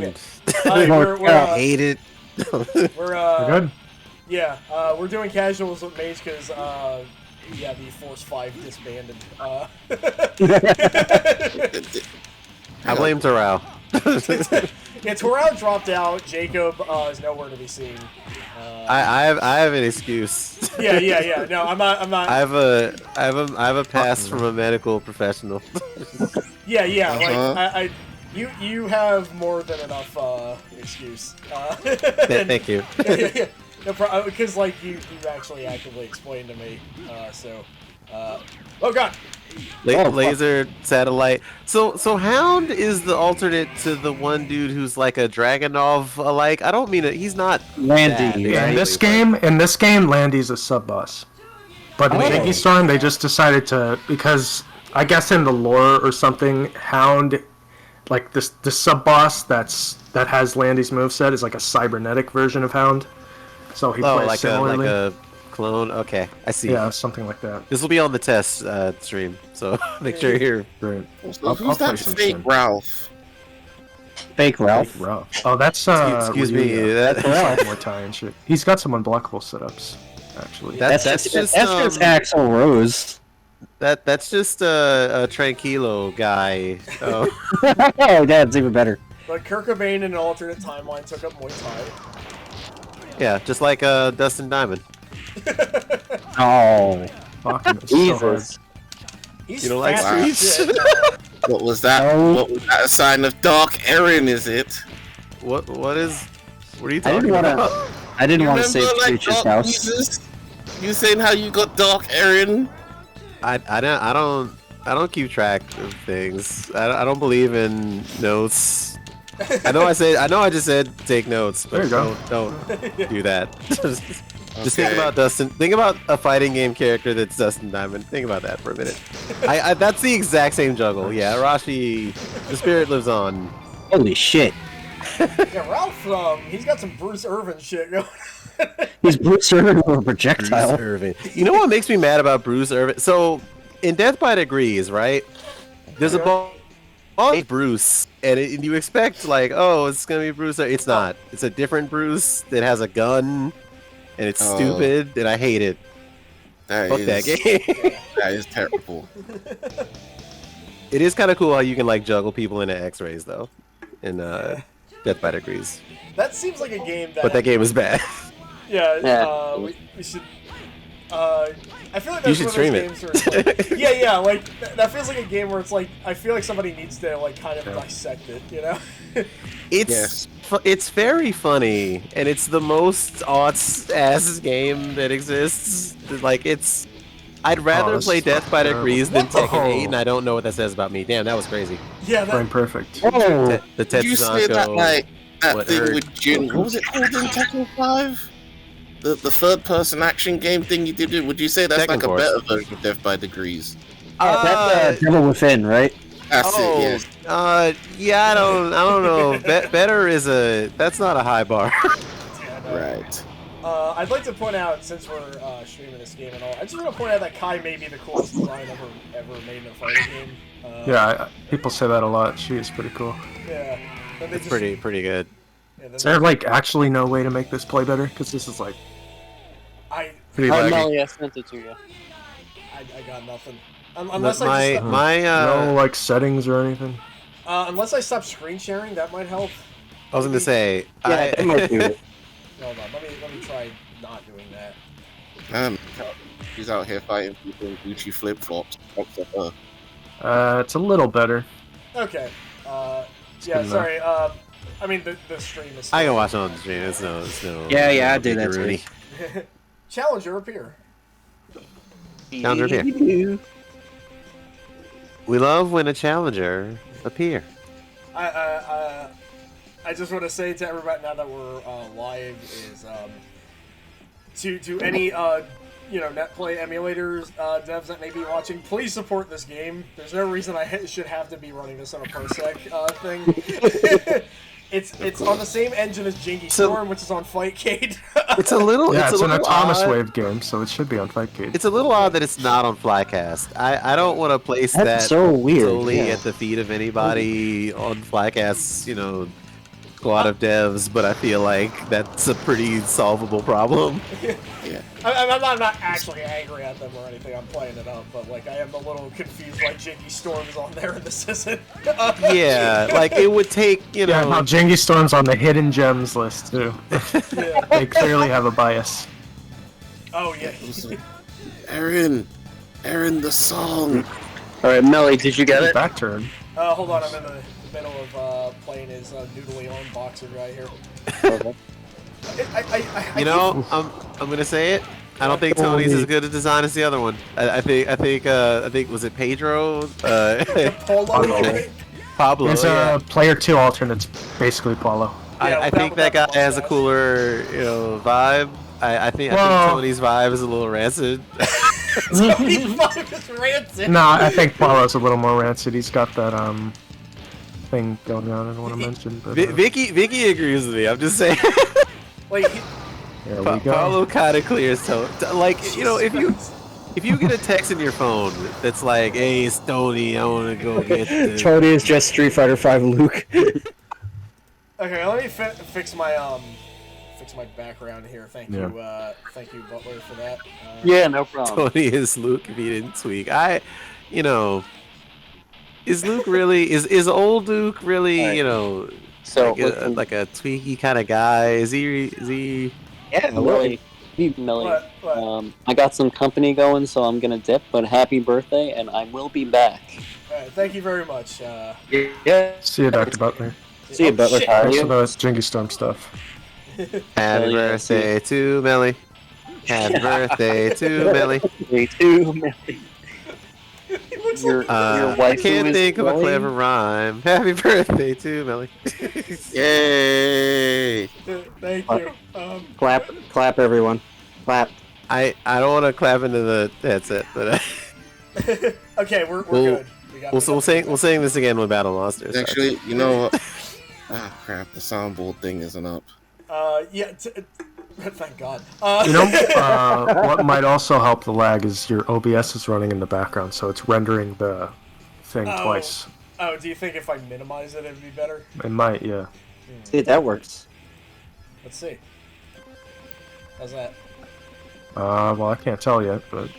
round. We're hate it. We're good? Yeah, we're doing casuals with Mage because, yeah, the Force 5 disbanded. I blame Terrell. Yeah, Terrell dropped out. Jacob is nowhere to be seen. I have an excuse. Yeah. No, I'm not. I have a pass from a medical professional. Yeah. Like you have more than enough excuse. Thank you. Yeah. No problem. Because like you actually actively explained to me. Oh god. Laser satellite. So Hound is the alternate to the one dude who's like a Dragonov alike. I don't mean it. He's not Landy. Yeah, in this game, Landy's a sub boss. But in Yankee Storm, they just decided to, because I guess in the lore or something, Hound, like the sub boss that has Landy's moveset is like a cybernetic version of Hound. So he plays like similarly. a clone. Okay, I see. Yeah, something like that. This will be on the test stream, so make sure you're. Great. Who's that fake Ralph? Fake Ralph. Fake Ralph. Oh, that's Excuse me. That's Mortai and shit. He's got some unblockable setups, actually. That's just Axl Rose. That's just a Tranquilo guy. Oh. Oh, that's even better. But Kurt Cobain in an alternate timeline took up Muay Thai. Yeah, just like Dustin Diamond. Oh, Fucking Jesus. He's You don't like fat as streets? shit. What was that? Oh. What was that a sign of Dark Aaron? Is it? What are you I talking didn't want about? to. I didn't want to save Remember, like, Preacher's Dark house. Jesus? You saying how you got Dark Aaron? I don't keep track of things. I don't believe in notes. I know I just said take notes, but There you go. don't do that. Just think about Dustin. Think about a fighting game character that's Dustin Diamond. Think about that for a minute. That's the exact same juggle. Yeah, Arashi, the spirit lives on. Holy shit. Yeah, Ralph, he's got some Bruce Irvin shit going. He's Bruce Irvin with a Bruce projectile. Irvin. You know what makes me mad about Bruce Irvin? So, in Death by Degrees, right? There's a ball Bruce, and you expect like, oh, it's gonna be Bruce. It's not. It's a different Bruce that has a gun, and it's stupid, and I hate it. Fuck that game. That is terrible. It is kind of cool how you can like juggle people into X-rays though, in Death by Degrees. That seems like a game that. But that game is bad. Yeah. We should. I feel like You that's should one stream of it. those games where it's like, yeah, like that feels like a game where it's like I feel like somebody needs to like kind of dissect it, you know? It's very funny, and it's the most aughts ass game that exists. Like I'd rather play Death by Degrees than Tekken 8, and I don't know what that says about me. Damn, that was crazy. Yeah, Frame perfect. Oh, The Did you say that Tetsunako. like that what thing hurt. with Jin? What was it called in Tekken 5? The third person action game thing you did. Would you say that's Tekken like a Force. better version of Death by Degrees? that's Devil Within, right? That's it. Yes. Yeah, I don't know. Better is that's not a high bar. Right. I'd like to point out, since we're streaming this game and all, I just want to point out that Kai may be the coolest design ever made in a fighting game. Yeah, people say that a lot. She is pretty cool. Yeah. But they It's just- pretty good. Yeah, Is there like actually no way to make this play better? Because this is like pretty Oh, laggy. Melly, I sent it to you. I got nothing. Unless No like settings or anything. unless I stop screen sharing, that might help. I was gonna say. Yeah, that might do it. Hold on, let me try not doing that. He's out here fighting people in Gucci flip flops. It's a little better. Okay. good Yeah, enough. sorry. I mean the stream is. I can watch it on the stream. It's no. Yeah, I do that too. Rooney. Challenger appear. Challenger appear. We love when a challenger appear. I just want to say to everybody now that we're live is to any net play emulators devs that may be watching, please support this game. There's no reason I should have to be running this on a parsec thing. It's on the same engine as Jingy Storm, which is on Fightcade. It's a little. Yeah, it's an little Atomus odd. Wave game, so it should be on Fightcade. It's a little odd that it's not on Flycast. I don't want to place That's that so weird, solely yeah. at the feet of anybody on Flycast's squad of devs, but I feel like that's a pretty solvable problem. Yeah. I'm not actually angry at them or anything. I'm playing it up, but like I am a little confused why Jiggy Storm's on there and this isn't. Yeah, like it would take, you Yeah, know. no, Jingy Storm's on the hidden gems list too. Yeah. They clearly have a bias. Oh yeah. Aaron, the song. All right, Melly, did you get it? Back turn. Hold on, I'm in the middle of playing his noodly on boxer guy here. You know, I'm gonna say it. I don't think Tony's as good a design as the other one. I think was it Pedro? Polo. Pablo. There's Yeah. player 2 alternate's basically Paulo. I think that guy has a cooler, vibe. I think Tony's vibe is a little rancid. Rancid. No, I think Paulo's a little more rancid. He's got that thing going on. I don't want to mention, but Vicky agrees with me. I'm just saying. Like, there we go. Paulo kind of clears Tony. Like, if you get a text in your phone that's like, "Hey, it's Tony, I want to go get the." Tony is just Street Fighter V Luke. okay, let me fix my background here. Thank you, Butler, for that. Yeah, no problem. Tony is Luke if he didn't tweak. Is Luke really? Is old Luke really? Right. So like a tweaky kind of guy? Is he? Yeah, Melly. What? I got some company going, so I'm gonna dip. But happy birthday, and I will be back. Alright, thank you very much. Yeah. See you, Dr. Butler. See you, Butler. shit. How are Thanks you? for those Jingy Storm stuff. Happy birthday to Melly. Happy birthday to Melly. Me too, Melly. He looks Your like I wife can't who is think of a Melly? clever rhyme. Happy birthday to Melly. Yay! Thank you. Clap, everyone. Clap. I don't want to clap into the headset, but okay, we're We'll- good. we'll sing this again when Battle Monsters. starts. Actually, you know what? Ah, crap. The soundboard thing isn't up. Yeah. Thank God. You know, what might also help the lag is your OBS is running in the background, so it's rendering the thing twice. Oh, do you think if I minimize it, it'd be better? It might, yeah. See, that works. Let's see. How's that? Well, I can't tell yet, but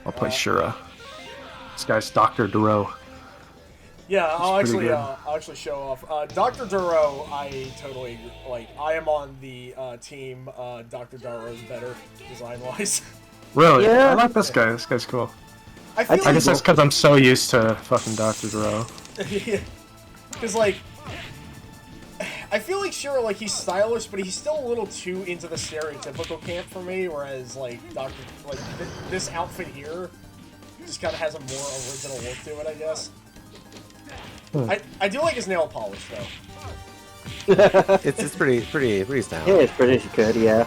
I'll play Shura. This guy's Dr. Duro. Yeah, I'll pretty good. actually show off. Dr. Duro, I totally like. I am on the team. Dr. Duro's better design-wise. Really? Yeah. I like this guy. This guy's cool. I feel I guess that's because I'm so used to fucking Dr. Duro. because like, I feel like sure, like he's stylish, but he's still a little too into the stereotypical camp for me. Whereas like this outfit here just kind of has a more original look to it, I guess. I do like his nail polish though. It's pretty Yeah, stylish. it's pretty good, yeah.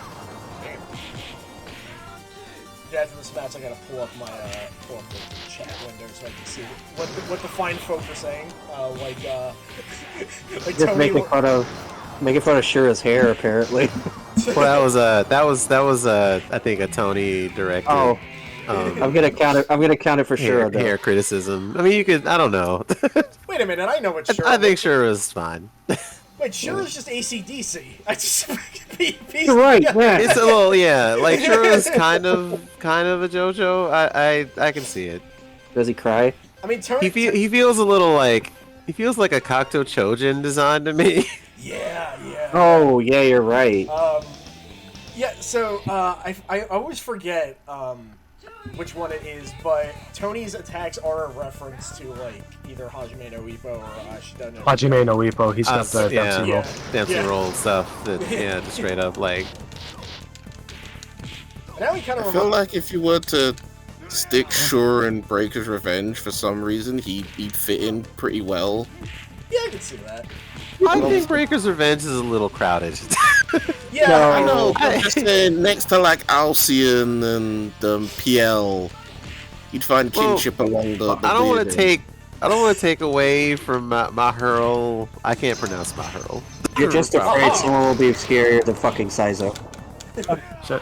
Yeah, after this match, I gotta pull up the chat window so I can see what the fine folk are saying. Like Just Tony. making fun of Shura's hair, apparently. Well, that was I think a Tony directed. Oh, I'm gonna count it for hair, Shura, though. hair criticism. I mean, you could. I don't know. Wait a minute, I know what Shura. I think Shura is fine. Wait, Shura's just AC/DC. I just. You're right. Yeah. It's a little, yeah. Like Shura's kind of a JoJo. I can see it. Does he cry? I mean, Tony. He feels a little like a Kakuto Chojin design to me. Yeah. Oh, yeah, you're right. Yeah. So I always forget which one it is, but Tony's attacks are a reference to like either Hajime no Ippo or Ashita no. Hajime no Ippo, he's got the yeah. Dempsey roll. Dempsey Yeah. roll stuff. That just straight up like. Now he kind of I feel like if you were to stick Shura in Breaker's Revenge for some reason, he'd fit in pretty well. Yeah, I can see that. I think Breaker's Revenge is a little crowded. Yeah. No. I know, but I'm just saying, next to like Alcyon and PL, you'd find kinship along the I don't want weird to take away from Mahurl. I can't pronounce Mahurl. You're just afraid someone will be scarier than fucking Saizo. Shit.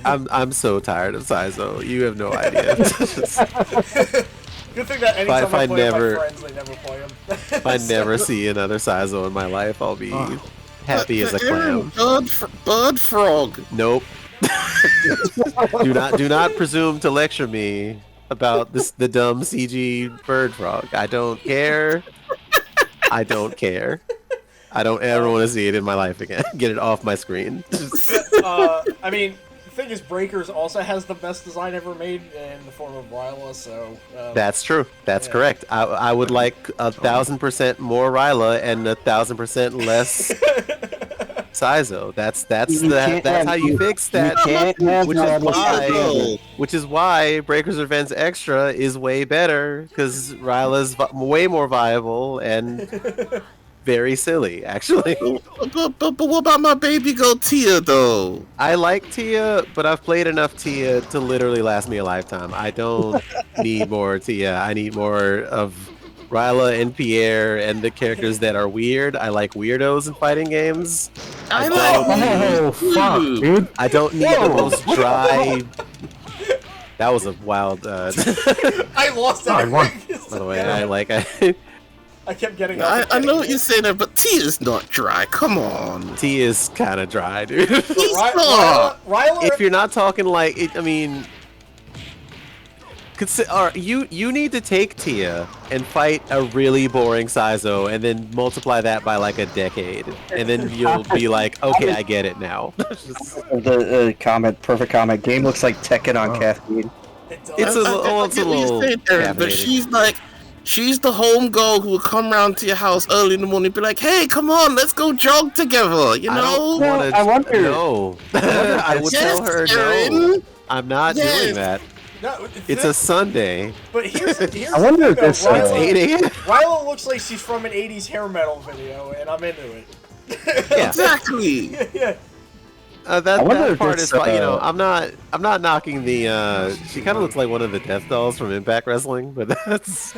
I'm so tired of Saizo. You have no idea. Good thing that anytime If I I play with never- my friends, they never play them. If I never see another Sizo in my life, I'll be happy as a Aaron, clam. bird frog. Nope. do not presume to lecture me about the dumb CG bird frog. I don't care. I don't care. I don't ever want to see it in my life again. Get it off my screen. I mean, the thing is, Breakers also has the best design ever made in the form of Ryla, so... That's true. That's correct. I would like 1,000% more Ryla and 1,000% less Sizo. That's how you fix that. Which is why Breakers Revenge Extra is way better, because Ryla's way more viable and very silly, actually. But what about my baby girl Tia though? I like Tia, but I've played enough Tia to literally last me a lifetime. I don't need more Tia. I need more of Ryla and Pierre and the characters that are weird. I like weirdos in fighting games. Oh, fuck, dude. I don't need the most dry... That was a wild... I lost I won. everything. By the way, I kept getting... I know what you're saying there, but Tia's not dry. Come on. Tia is kind of dry, dude. Ryla... If you're not talking like... I mean... You need to take Tia and fight a really boring Sizo and then multiply that by like a decade. And then you'll be like, okay, I get it now. The comment, perfect comment. Game looks like Tekken on caffeine. It's a little but she's the home girl who will come round to your house early in the morning and be like, hey, come on, let's go jog together, you know? I wonder. No. I would tell her no. I'm not doing that. No, It's a Sunday. But here's I wonder if the thing, this. though, It's 8 a.m. Ryla looks like she's from an 80s hair metal video, and I'm into it. Yeah. Exactly. Yeah. That wonder if part this, is fine. You know, I'm not knocking the. She kind of looks like one of the Death Dolls from Impact Wrestling, but that's.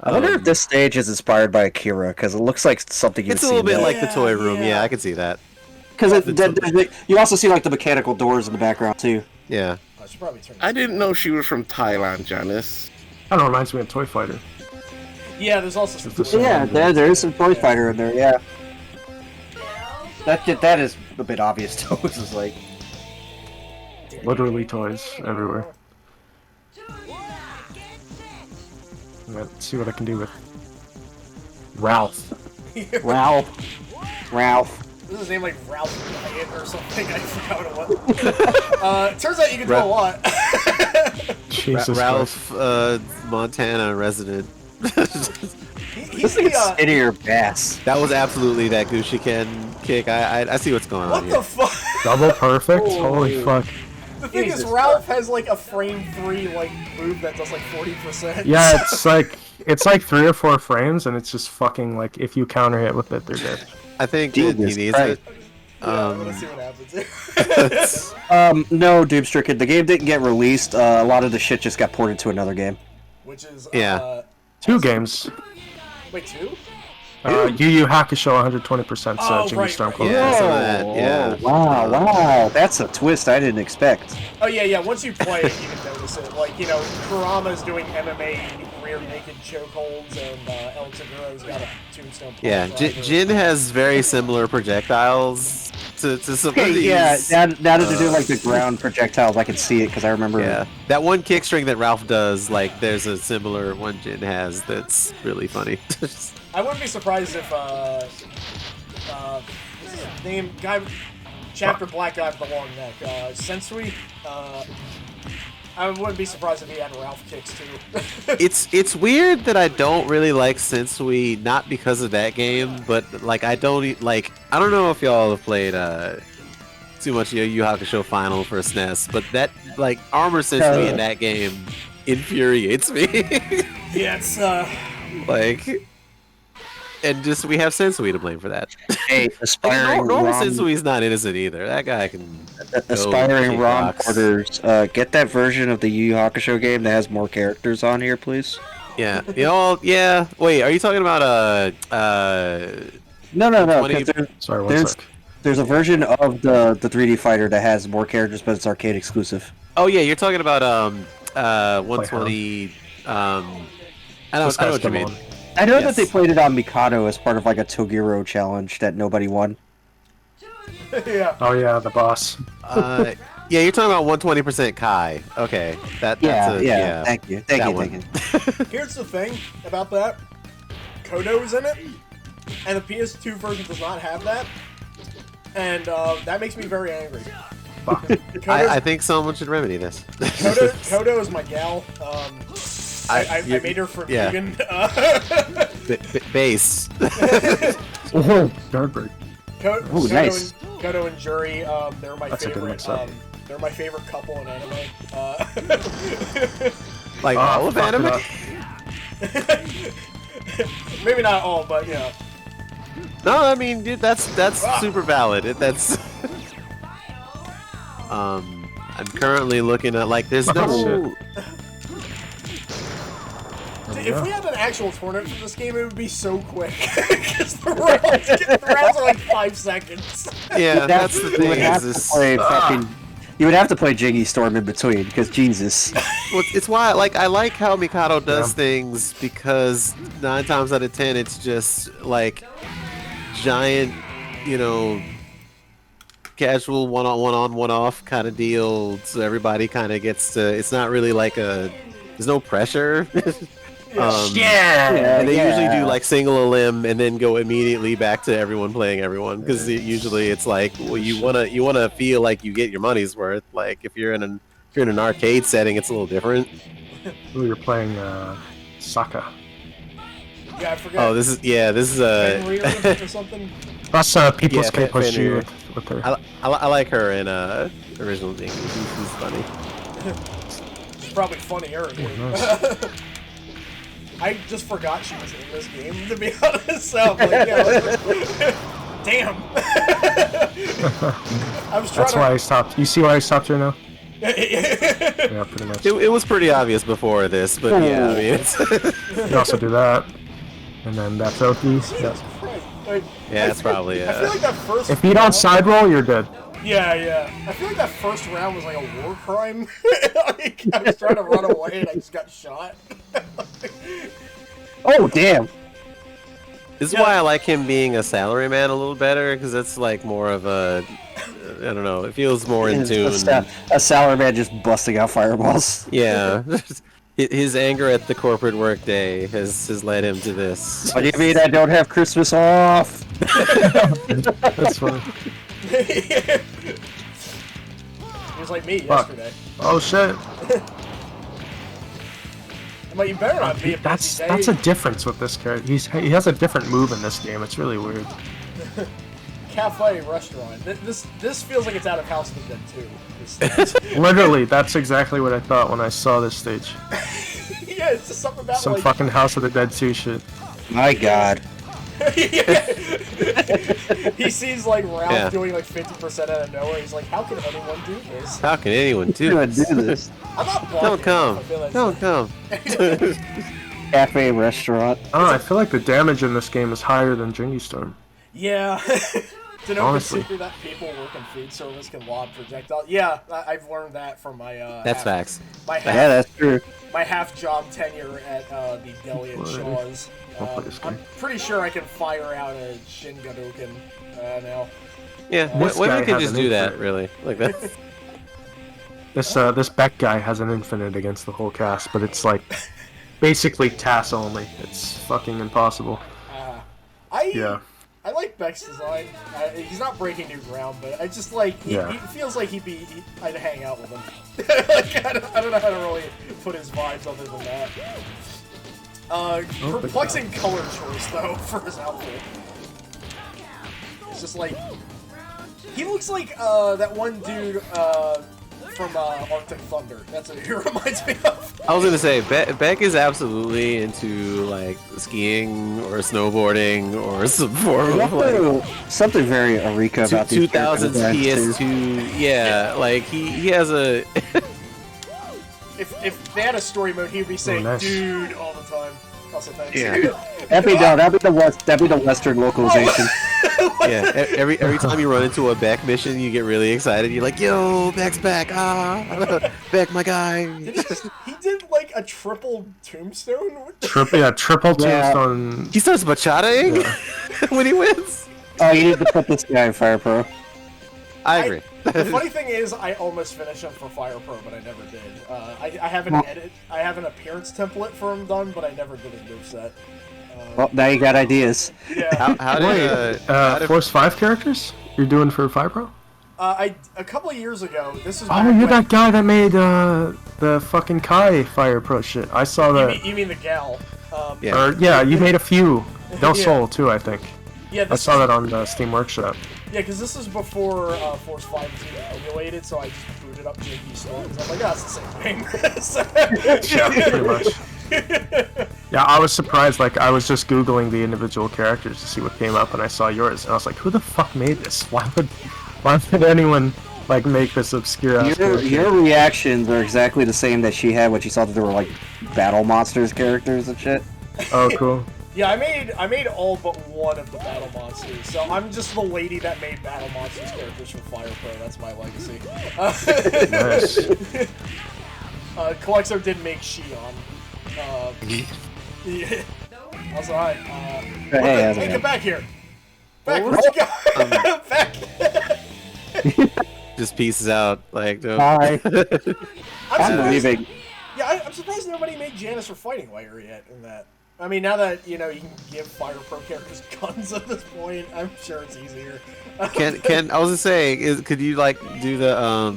I wonder if this stage is inspired by Akira, because it looks like something you'd It's a see little bit in like the toy room. yeah. Yeah, I can see that. because you also see like the mechanical doors in the background too. Yeah. I should probably turn I didn't know she was from Thailand, Janice. That reminds me of Toy Fighter. Yeah, there's also some... It's the Yeah, same. there is some Toy Fighter in there. Yeah, that is a bit obvious too. It's just like Literally toys everywhere. Let's see what I can do with Ralph. Ralph. This is his name like Ralph Wyatt or something. I forgot what it was. Turns out you can do a lot. Jesus Christ. Ralph, Montana resident. He's This thing is the, skinnier bass. That was absolutely that Gucci Ken kick. I see what's going on what here. the fuck? Double perfect? Holy fuck. The thing is, Jesus Ralph has like a frame 3 like move that does like 40%. Yeah, it's like 3 or 4 frames, and it's just fucking like if you counter hit with it, they're dead. I think that he Jesus needs Christ. it. Yeah, let's see what happens. No, Doob Stricken. The game didn't get released. A lot of the shit just got ported to another game. Which is Yeah. 2 games. Wait, 2? Yu Yu Hakusho 120% Oh, Jingy right, Storm right, Clone. Yeah, some of that. Yeah. Wow, that's a twist I didn't expect. Oh yeah. Once you play it, you can notice it. Like, you know, Kurama's doing MMA rear naked chokeholds, and El Taguro's got a tombstone. Yeah, piledriver. Jin has very similar projectiles to some of these. Yeah, now that they're doing like the ground projectiles, I can see it because I remember. Yeah, that one kick string that Ralph does, like, there's a similar one Jin has that's really funny. I wouldn't be surprised if what's his name? Chapter Black guy with the long neck. Sensui. I wouldn't be surprised if he had Ralph kicks too. It's weird that I don't really like Sensui, not because of that game, but like I don't know if y'all have played too much Yu Yu Hakusho Final for SNES, but that like armor Sensui in that game infuriates me. Yeah, it's like, and just we have Sensui to blame for that. Hey, aspiring Normal ROM, Sensui's not innocent either. That guy can. aspiring kick ROM rocks. porters, get that version of the Yu Yu Hakusho game that has more characters on here, please. Yeah. Yeah. Wait, are you talking about No, 20 'cause Sorry, one there's sec. there's a version of the 3D fighter that has more characters, but it's arcade exclusive. Oh yeah, you're talking about 120 I know This what guy's you come mean. on. I know Yes. that they played it on Mikado as part of like a Toguro challenge that nobody won. Yeah. Oh yeah, the boss. Yeah, you're talking about 120% Kai. Okay, that's Yeah. Thank you. Thank that you. one. Thank you. Here's the thing about that. Kodo's in it, and the PS2 version does not have that, and that makes me very angry. I think someone should remedy this. Kodo is my gal. I made her for yeah. vegan. Base. Oh, Darkbreak. Ooh, nice. Kodo and Juri, they're my That's a good favorite. mix-up. They're my favorite couple in anime. Like all of fuck it anime? up. Maybe not all, but you know. No, I mean, dude, that's super valid. That's. I'm currently looking at like there's no. If we had an actual tournament for this game, it would be so quick. Because the rounds are like 5 seconds. Yeah, that's the You thing. would have Is to this, play fucking. You would have to play Jiggy Storm in between because Jesus. well, it's why I like how Mikado does things because 9 times out of 10 it's just like giant, you know, casual one-on, one-off kind of deal. So everybody kind of gets to. It's not really like a. There's no pressure. And they usually do like single a limb and then go immediately back to everyone playing everyone because usually it's like well, you wanna feel like you get your money's worth. Like if you're in an arcade setting, it's a little different. Ooh, you're playing Saka. Yeah, I forgot. Oh, this is Fenrir or something. That's People's Yeah, Cape push Fenrir. you with her. I like her in original Jinx. She's funny. She's probably funnier. Nice. I just forgot she was in this game, to be honest. So I'm like, yeah, damn. I was trying That's why I stopped. You see why I stopped her now? yeah, Yeah, pretty much. It was pretty obvious before this, but yeah, I mean, it's You can also do that. And then that's OP. Yeah. Jesus Christ. Like, yeah, that's probably I feel like that first If you don't round- side roll, you're dead. Yeah. I feel like that first round was like a war crime. Like, I was trying to run away and I just got shot. Oh damn! This is why I like him being a salaryman a little better because it's like more of a, I don't know, it feels more in tune. A salary man just busting out fireballs. Yeah, his anger at the corporate workday has led him to this. What do you mean I don't have Christmas off? That's funny. He was like me yesterday. Oh shit. I'm like, you better not be a busy day. That's a difference with this character. He has a different move in this game. It's really weird. Cafe restaurant. This feels like it's out of House of the Dead 2. Literally, that's exactly what I thought when I saw this stage. Yeah, it's just something about Some like fucking House of the Dead 2 shit. My God. He sees like Ralph Yeah. doing like 50% out of nowhere. He's like, how can anyone do this? How can anyone do Gonna this? do this. I'm not blocking. Don't come. I feel like- Don't come. Cafe restaurant. I don't know, I feel like the damage in this game is higher than Jingy Storm. Yeah. To know Honestly. consider that people working food service can lob projectiles. Yeah, I've learned that from my That's half, facts. my Yeah, half, that's true. my half job tenure at the deli at Shaw's. I'll play this I'm game. pretty sure I can fire out a Shin Gadoken now. Yeah, This women guy can has just an do that, infinite. really. Like that. This Beck guy has an infinite against the whole cast, but it's like basically TAS only. It's fucking impossible. Yeah. I like Beck's design. He's not breaking new ground, but I just like he feels like I'd hang out with him. Like, I don't know how to really put his vibes other than that. Perplexing color choice though for his outfit. It's just like he looks like that one dude from Arctic Thunder. That's what he reminds me of. I was gonna say, Beck is absolutely into like skiing or snowboarding or some form of like Something very Eureka about these 2000s characters, too. PS2. Yeah, like he has a. If they had a story mode, he'd be saying nice. "dude" all the time. Also, thanks. Yeah. That'd be the Western localization. Yeah, every time you run into a Beck mission, you get really excited. You're like, yo, Beck's back. Ah, Beck, my guy. He did like a triple tombstone. Triple Yeah. tombstone. He starts bachating when he wins. Oh, you need to put this guy in Fire Pro. I agree. The funny thing is, I almost finished him for Fire Pro, but I never did. I have an I have an appearance template for him done, but I never did his moveset. Well, now you got ideas. Yeah. How did, Force 5 characters? You're doing for Fire Pro? A couple of years ago, this is. Oh, you're that guy that made the fucking Kai Fire Pro shit. I saw that. You mean the gal? Yeah. Or, yeah, you made a few. Del Yeah. Sol too, I think. Yeah, I saw that on Steam Workshop. Yeah, because this is before Force 5 was even emulated, so I just booted up JP Store because I'm like, oh, it's the same thing. Yeah, pretty much. Yeah, I was surprised. Like, I was just googling the individual characters to see what came up, and I saw yours, and I was like, who the fuck made this? Why would anyone like make this obscure ass character? Your reactions are exactly the same that she had when she saw that there were like battle monsters characters and shit. Oh, cool. Yeah, I made all but one of the battle monsters, so I'm just the lady that made battle monsters characters for Fire Pro. That's my legacy. Nice. Colexo did make Shion. Yeah. Also, hi. Hey, get back here. Back, where'd you go? Back. Just pieces out like. Hi. I'm leaving. Yeah, I'm surprised nobody made Janice for Fighting Layer yet in that. I mean, now that, you know, you can give Fire Pro characters guns at this point, I'm sure it's easier. Can I was just saying, could you like do the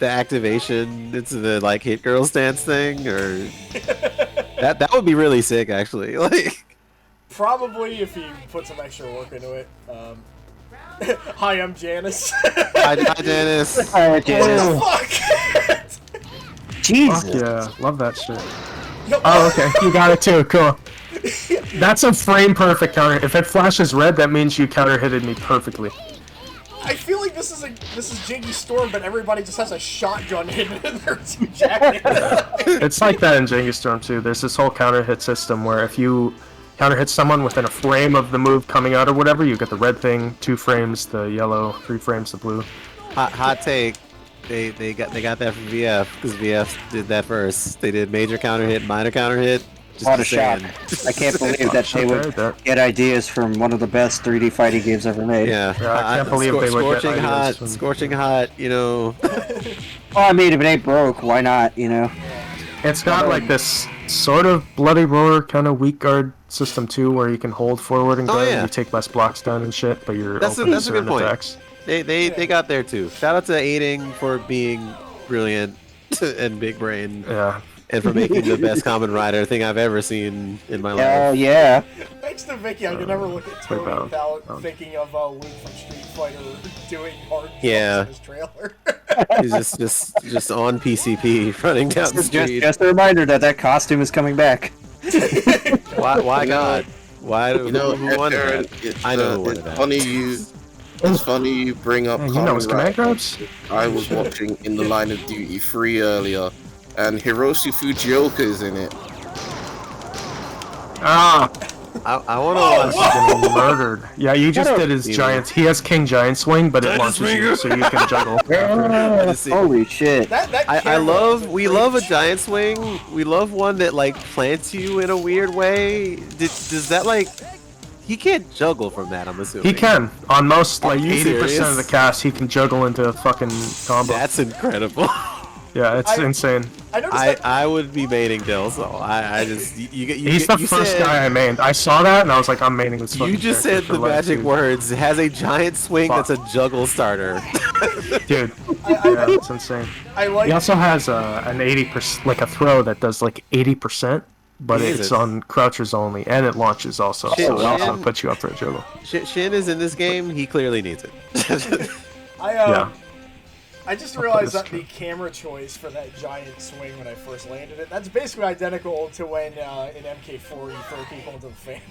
activation? It's the like hit girl stance thing, or that would be really sick, actually. Like, probably if you put some extra work into it. Hi, I'm Janice. hi Janice. Hi, Janice. Fuck! Jesus. Fuck yeah, love that shit. Yo, Oh, okay, you got it too. Cool. That's a frame perfect counter. If it flashes red, that means you counter hitted me perfectly. I feel like this is Jiggy Storm, but everybody just has a shotgun hidden in their two jackets. It's like that in Jenga Storm too. There's this whole counter hit system where if you counter hit someone within a frame of the move coming out or whatever, you get the red thing, 2 frames the yellow, 3 frames the blue. Hot take. They got that from VF because VF did that first. They did major counter hit, minor counter hit. What a shock. I can't believe that they would get ideas from one of the best 3D fighting games ever made. Yeah, I can't believe they would get ideas from... Scorching hot, you know. Well, I mean, if it ain't broke, why not, you know? It's got like this sort of bloody roar kind of weak guard system too, where you can hold forward and guard, you take less blocks down and shit, but you're that's a good point. Attacks. They got there too. Shout out to Aiding for being brilliant and big brain. Yeah. And for making the best Common Rider thing I've ever seen in my life. Oh yeah. Thanks to Vicky, I can never look at Tony without thinking of Luke from Street Fighter doing hard jumps in his trailer. He's just on PCP running down the street. Just a reminder that costume is coming back. Why not? Why? You know, who wanted Aaron, that? I know who wanted that. It's funny you bring up Kamen command grabs? I was watching In the Line of Duty 3 earlier, and Hiroshi Fujioka is in it. Ah! I want to watch. Getting murdered. Yeah, you just did his giant. He has King Giant Swing, but it launches you, so you can juggle. Holy shit! We love a giant swing. We love one that like plants you in a weird way. Does that like? He can't juggle from that, I'm assuming. He can. On most, like 80% of the cast, he can juggle into a fucking combo. That's incredible. Yeah, it's insane. I would be maining Del Sol. I just he's the first guy I mained. I saw that and I was like, I'm maining this fucking. You just said the magic words. It has a giant swing that's a juggle starter. Dude, yeah, it's insane. He also has an 80%, like a throw that does like 80%, but it's on crouchers only, and it launches also. So it also puts you up for a juggle. Shin is in this game. He clearly needs it. I just realized that the camera choice for that giant swing when I first landed it, that's basically identical to when in MK4 you throw people into the fan.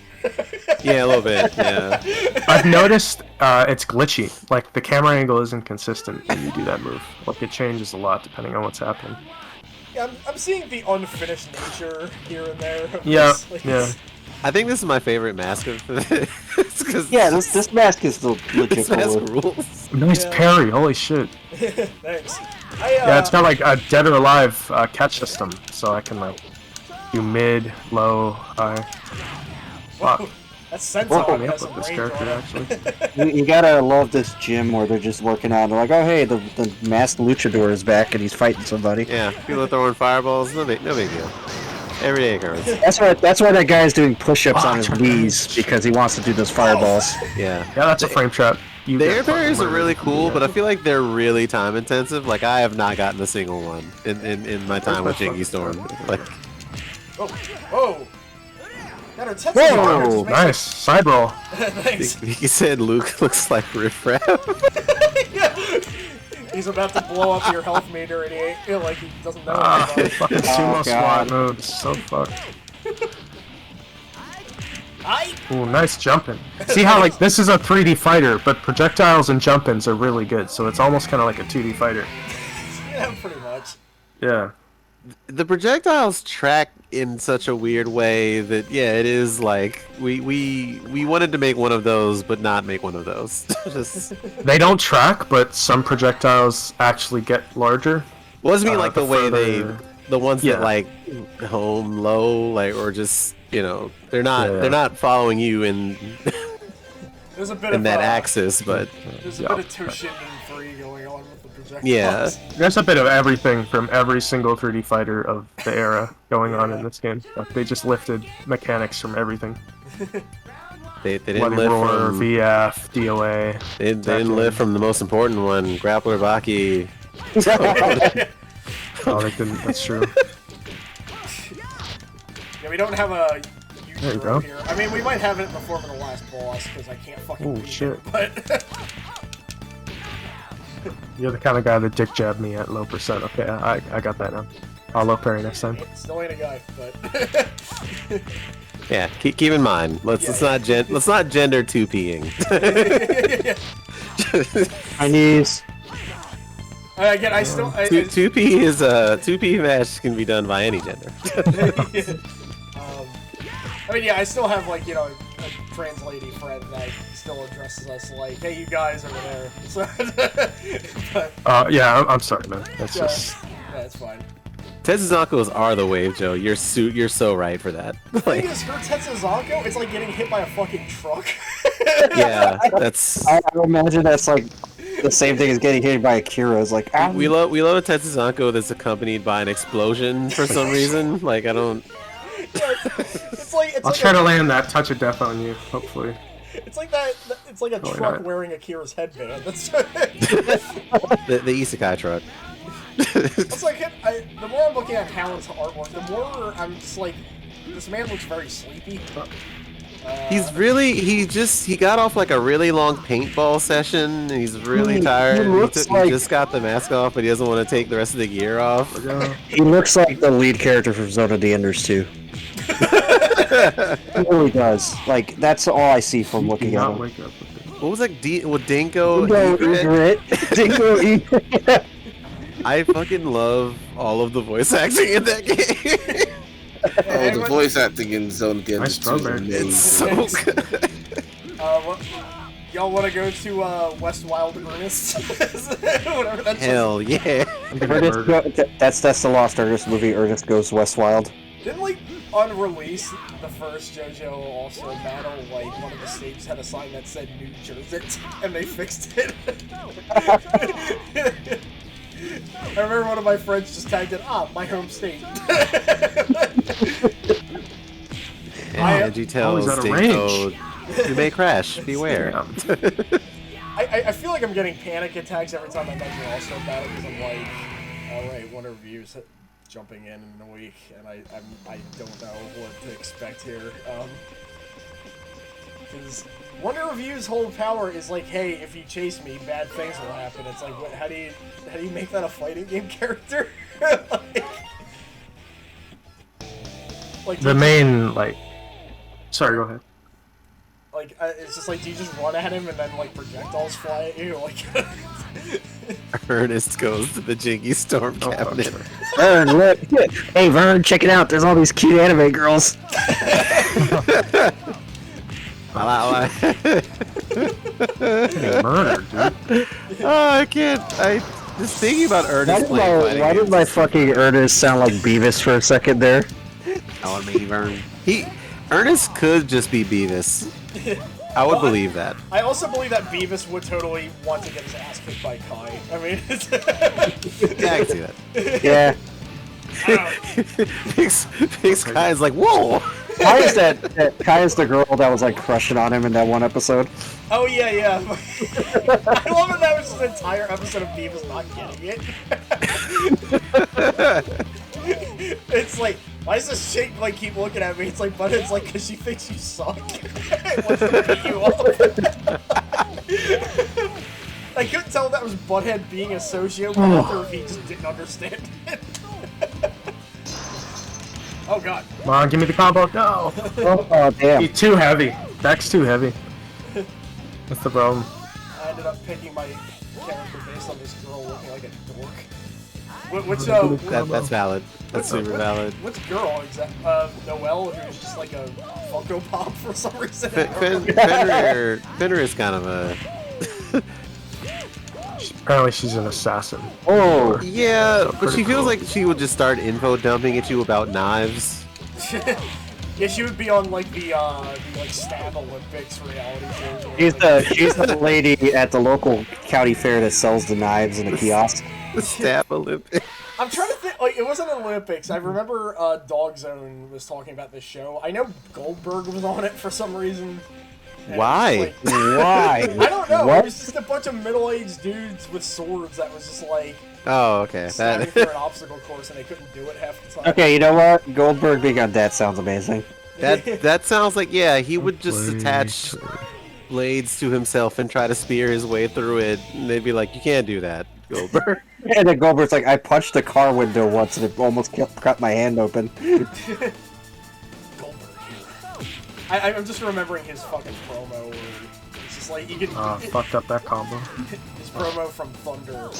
Yeah, a little bit, yeah. I've noticed it's glitchy. Like, the camera angle isn't consistent when you do that move. Like, it changes a lot depending on what's happening. Yeah, I'm seeing the unfinished nature here and there. Yeah, yeah. I think this is my favorite mask of because Yeah, this mask is the legit this mask cooler. rules. Nice parry, holy shit. Thanks. Yeah, it's got like a dead or alive catch system, so I can like do mid, low, high. Fuck. That's Fuck Sentinel me has up some with this range character, on it. actually. You gotta love this gym where they're just working out. They're like, oh hey, the masked luchador is back and he's fighting somebody. Yeah, people are throwing fireballs. No big deal. Everyday occurrence. That's why that guy is doing push-ups on his Watch knees because he wants to do those fireballs. Yeah. Yeah, that's a frame trap. You The get air fucking parries are murdered. really cool, but I feel like they're really time intensive. Like I have not gotten a single one in my time with Jingy Storm. Like Oh, whoa! Got her Tetsu Whoa, Zarko just makes Nice, side roll. Thanks. he said, Luke looks like Riff Raff. He's about to blow up your health meter, and he ain't like he doesn't know Ah, about it. fucking sumo God. squat mode. So fucked. Ooh, nice jumping. See how like this is a 3D fighter, but projectiles and jump-ins are really good, so it's almost kind of like a 2D fighter. Yeah, pretty much. Yeah. The projectiles track in such a weird way that yeah, it is like we wanted to make one of those, but not make one of those. Just They don't track, but some projectiles actually get larger. wasn't mean like the way further- the ones Yeah. that like home low like or just they're not Yeah. they're not following you in There's a bit in of that axis, but There's a Yeah. bit of Toshinden 3 going on with the projectiles. yeah. There's a bit of everything from every single 3D fighter of the era going on in this game. Like, they just lifted mechanics from everything. They didn't Bloody live Roar, from VF, DOA. they didn't live from the most important one, Grappler Baki. Oh, they didn't. That's true. Yeah, we don't have a There you Yujiro go. here. I mean, we might have it in the form of the last boss, because I can't fucking Oh, beat shit. him, but... You're the kind of guy that dick jabbed me at low percent. Okay, I got that now. I'll low parry next time. Still ain't a guy, but... Yeah, keep in mind. Let's not gender 2Ping. Chinese. Again, I still... 2P is 2P match can be done by any gender. I mean, yeah, I still have, like, a translating friend that still addresses us like, hey, you guys over there. So, but, Yeah, I'm sorry, man. That's yeah, just... yeah, it's fine. Tetsuzankos are the wave, Joe. You're so right for that. The thing Like, is, for Tetsuzako, it's like getting hit by a fucking truck. yeah, that's I imagine that's like the same thing as getting hit by Akira. It's like, we love a Tetsuzanko that's accompanied by an explosion for some reason. Like I don't. It's like I'll like try to land that touch of death on you, hopefully. It's like that. It's like a Probably truck not. wearing Akira's headband. That's. The Isekai truck. It's like the more I'm looking at Hallen's artwork, the more I'm just like, this man looks very sleepy. He got off like a really long paintball session and he's really tired. He just got the mask off, but he doesn't want to take the rest of the gear off. he looks like the lead character from Zone of the Enders 2. He really does. Like, that's all I see from looking at Not him. wake up with it. What was like Dinko? Dingo Egret. Dingo Egret. I fucking love all of the voice acting in that game. Oh, the voice acting in Zone again Nice is strawberry. It's amazing. so good. Y'all want to go to West Wild Ernest? Whatever that's. Hell yeah. I'm gonna get Ernest murdered. that's the Lost Ernest movie. Ernest Goes West Wild. Didn't like on release the first JoJo also battle like one of the stages had a sign that said New Jersey and they fixed it. I remember one of my friends just tagged it, my home state. And Angie tells always out of Dinko, you may crash, beware. Yeah. I feel like I'm getting panic attacks every time I mention All-Star Battle because I'm like, alright, Wonder Reviews jumping in a week, and I don't know what to expect here. Because Wonder Review's whole power is like, hey, if you chase me, bad things will happen. It's like, what, how do you make that a fighting game character? like The main, like... Sorry, go ahead. Like, it's just like, do you just run at him and then, like, projectiles fly at you? Like, Ernest goes to the Jinky Storm cabinet. Vern, look. Hey, Vern, check it out. There's all these cute anime girls. Murdered, dude. Oh, I can't. I just thinking about Ernest playing fighting Why did games. my fucking Ernest sound like Beavis for a second there? Oh, me, Vern. Ernest could just be Beavis. I would believe that. I also believe that Beavis would totally want to get his ass kicked by Kai. I mean, it's Yeah, I can see that. Yeah. Big Guy's like, whoa! Kai is Kai is the girl that was like crushing on him in that one episode. oh yeah. I love that that was just an entire episode of Beavis not getting it. It's like, why does this chick like keep looking at me? It's like, but it's like because she thinks you suck. Wants to beat you up. I couldn't tell if that was Butthead being a sociopath or if he just didn't understand it. Oh god. Come on, give me the combo. No. Oh damn. He's too heavy. Deck's too heavy. That's the problem. I ended up picking my character based on this girl looking like a dork. Which That's valid. That's super valid. which girl exactly? Noelle, who's just like a Funko Pop for some reason. Fenrir is kind of a... Apparently she's an assassin. Oh. Yeah, but pretty she feels cool. like she would just start info dumping at you about knives. Yeah, she would be on like the like Stab Olympics reality shows. She's the lady at the local county fair that sells the knives in the kiosk. The Stab Olympics. I'm trying to think. Like, it wasn't Olympics. I remember Dog Zone was talking about this show. I know Goldberg was on it for some reason. And Why? it was just, Why? like, I don't know. What? It was just a bunch of middle-aged dudes with swords that was just like Oh, okay. standing through an obstacle course and they couldn't do it half the time. Okay, you know what? Goldberg being on that sounds amazing. That sounds like, yeah, he would just attach blades to himself and try to spear his way through it. And they'd be like, you can't do that, Goldberg. And then Goldberg's like, I punched a car window once and it almost cut my hand open. Goldberg. I'm just remembering his fucking promo where it's just like you can Fucked up that combo. his promo from Thunder or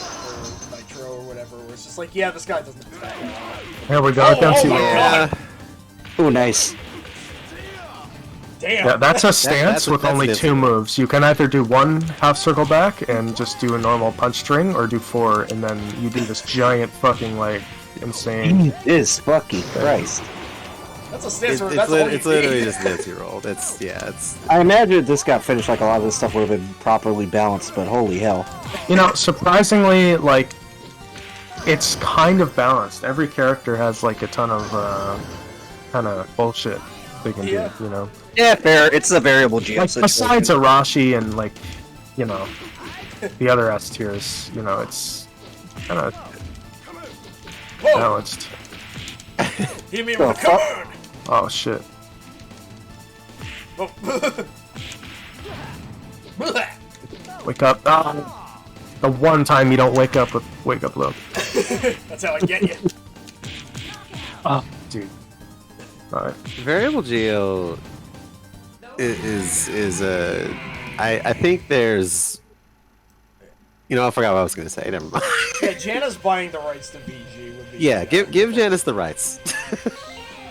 Nitro or whatever, where it's just like, yeah, this guy doesn't attack. Here we go. Oh, Dempsey oh my roll. God. Ooh, nice. Damn. Yeah, that's a stance with that's only different. 2 moves. You can either do 1 half circle back and just do a normal punch string, or do 4, and then you do this giant fucking, like, insane... Jesus fucking Christ. That's a stance It's, where it's, that's all you it's literally need. just a Nancy roll. It's I imagine if this got finished, like a lot of this stuff would have been properly balanced, but holy hell. You know, surprisingly, like, it's kind of balanced. Every character has, like, a ton of bullshit they can Yeah. do, you know? Yeah, fair. It's a variable GM Like, situation. besides Arashi and, like, you know, the other S tiers, you know, it's kind of Whoa! balanced. Hit me The with a fuck? cone! Oh, shit. Oh. Wake up. Ah, the one time you don't wake up with wake up low. That's how I get you. Oh, dude. Alright. variable geo is a. I think there's. You know, I forgot what I was gonna say. Never mind. Yeah, Jana's buying the rights to VG. Would be Yeah, give Janice the rights.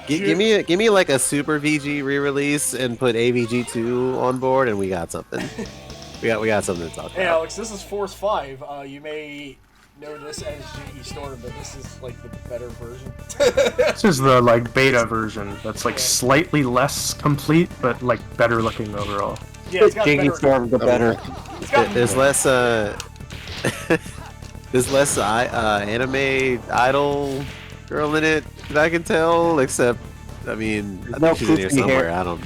give me like a super VG re-release and put AVG2 on board, and we got something. we got something to talk Hey about. Alex, this is Force 5. You may know this as Jinky Storm, but this is like the better version. This is the like beta version that's like slightly less complete, but like better looking overall. Yeah, it's got Jinky better. Storm, the better. It's got, There's less there's less anime idol girl in it that I can tell. Except, I mean, I no think she's in here poofy somewhere. hair. I don't.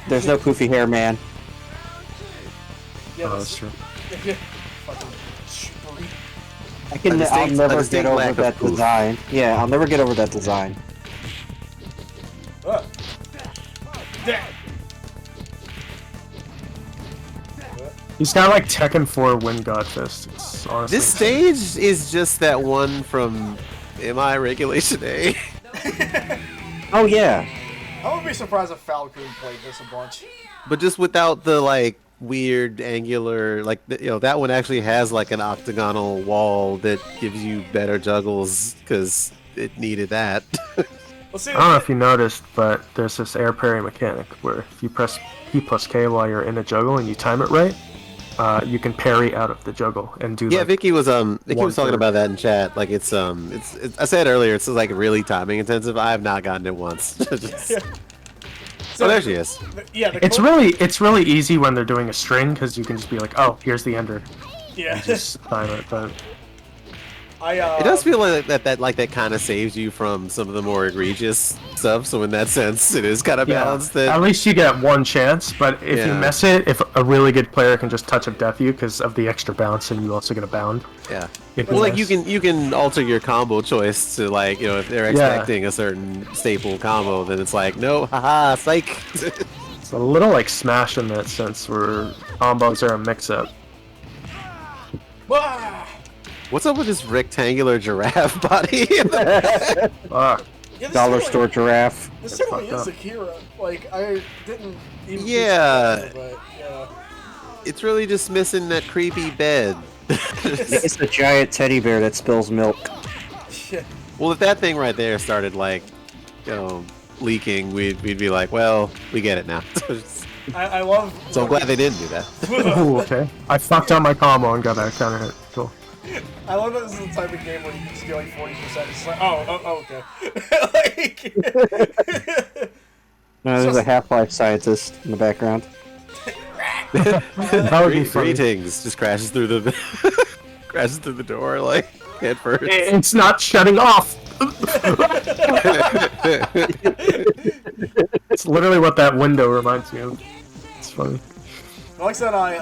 There's no poofy hair, man. yeah, Oh, this- that's true. fucking spree. I'll never get distinct over lack of that poof. design. Yeah, I'll never get over that design. Damn. He's got like Tekken 4 Wind God Fist. It's honestly This stage is just that one from MI Regulation A. Oh yeah. I would be surprised if Falcon played this a bunch. But just without the like weird angular, like that one actually has like an octagonal wall that gives you better juggles because it needed that. Let's see. I don't know if you noticed, but there's this air parry mechanic where if you press P plus K while you're in a juggle and you time it right, you can parry out of the juggle and do. Yeah, like, Vicky was talking 1/3. about that in chat. Like it's I said earlier, it's like really timing intensive. I have not gotten it once. Just- So, oh, there she is. Yeah, It's really easy when they're doing a string because you can just be like, oh, here's the ender, yeah. and just time it. But It does feel like that kind of saves you from some of the more egregious stuff. So in that sense, it is kind of balanced. at That least you get one chance. But if you Yeah. miss it, if a really good player can just touch of death you because of the extra bounce, and you also get a bound. yeah. It'd be Well, like nice. you can alter your combo choice to like if they're expecting a certain staple combo, then it's like no, haha, psych. It's a little like Smash in that sense, where combos are a mix-up. Ah! What's up with this rectangular giraffe body? Fuck. Yeah, this Dollar totally- store giraffe. This totally fucked is up. Akira. Like, I didn't even Yeah. think about it, but yeah. It's really just missing that creepy bed. It's a giant teddy bear that spills milk. Yeah. Well, if that thing right there started like, leaking, we'd be like, well, we get it now. I love. So I'm glad they didn't do that. Ooh, okay. I fucked out my combo and got that counter hit. Cool. I love that this is the type of game where you can just do like 40%. It's like, oh okay. Like, No, there's a Half-Life scientist in the background. That would be funny. Greetings just crashes through the crashes through the door like head first. It's not shutting off. It's literally what that window reminds me of. It's funny. like I said, a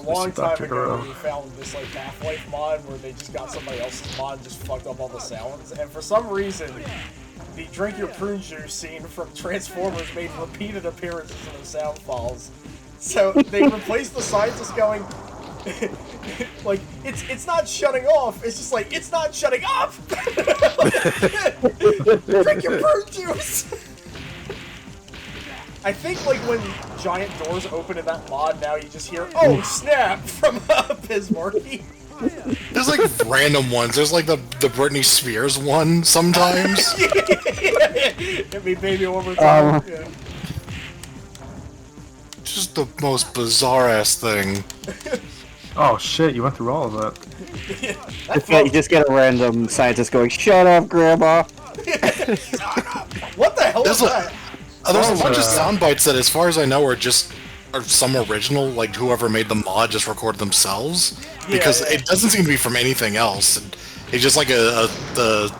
long Mr. time Dr. ago, Hero. we found this like Half-Life mod where they just got somebody else's mod and just fucked up all the sounds. And for some reason, the drink your prune juice scene from Transformers made repeated appearances in the sound files. So they replaced the scientist going, like, it's not shutting off. It's just like, it's not shutting off. Drink your prune juice. I think like when giant doors open in that mod, now you just hear, oh snap, from Pismarky. There's like random ones. There's like the Britney Spears one sometimes. Hit me baby one more time. Yeah. Just the most bizarre ass thing. Oh shit, you went through all of that. You just get a random scientist going, "Shut up, Grandma." What the hell is There's a- that? There's a bunch of sound bites that, as far as I know, are some original, like whoever made the mod just recorded themselves. Because yeah. it doesn't seem to be from anything else. And it's just like the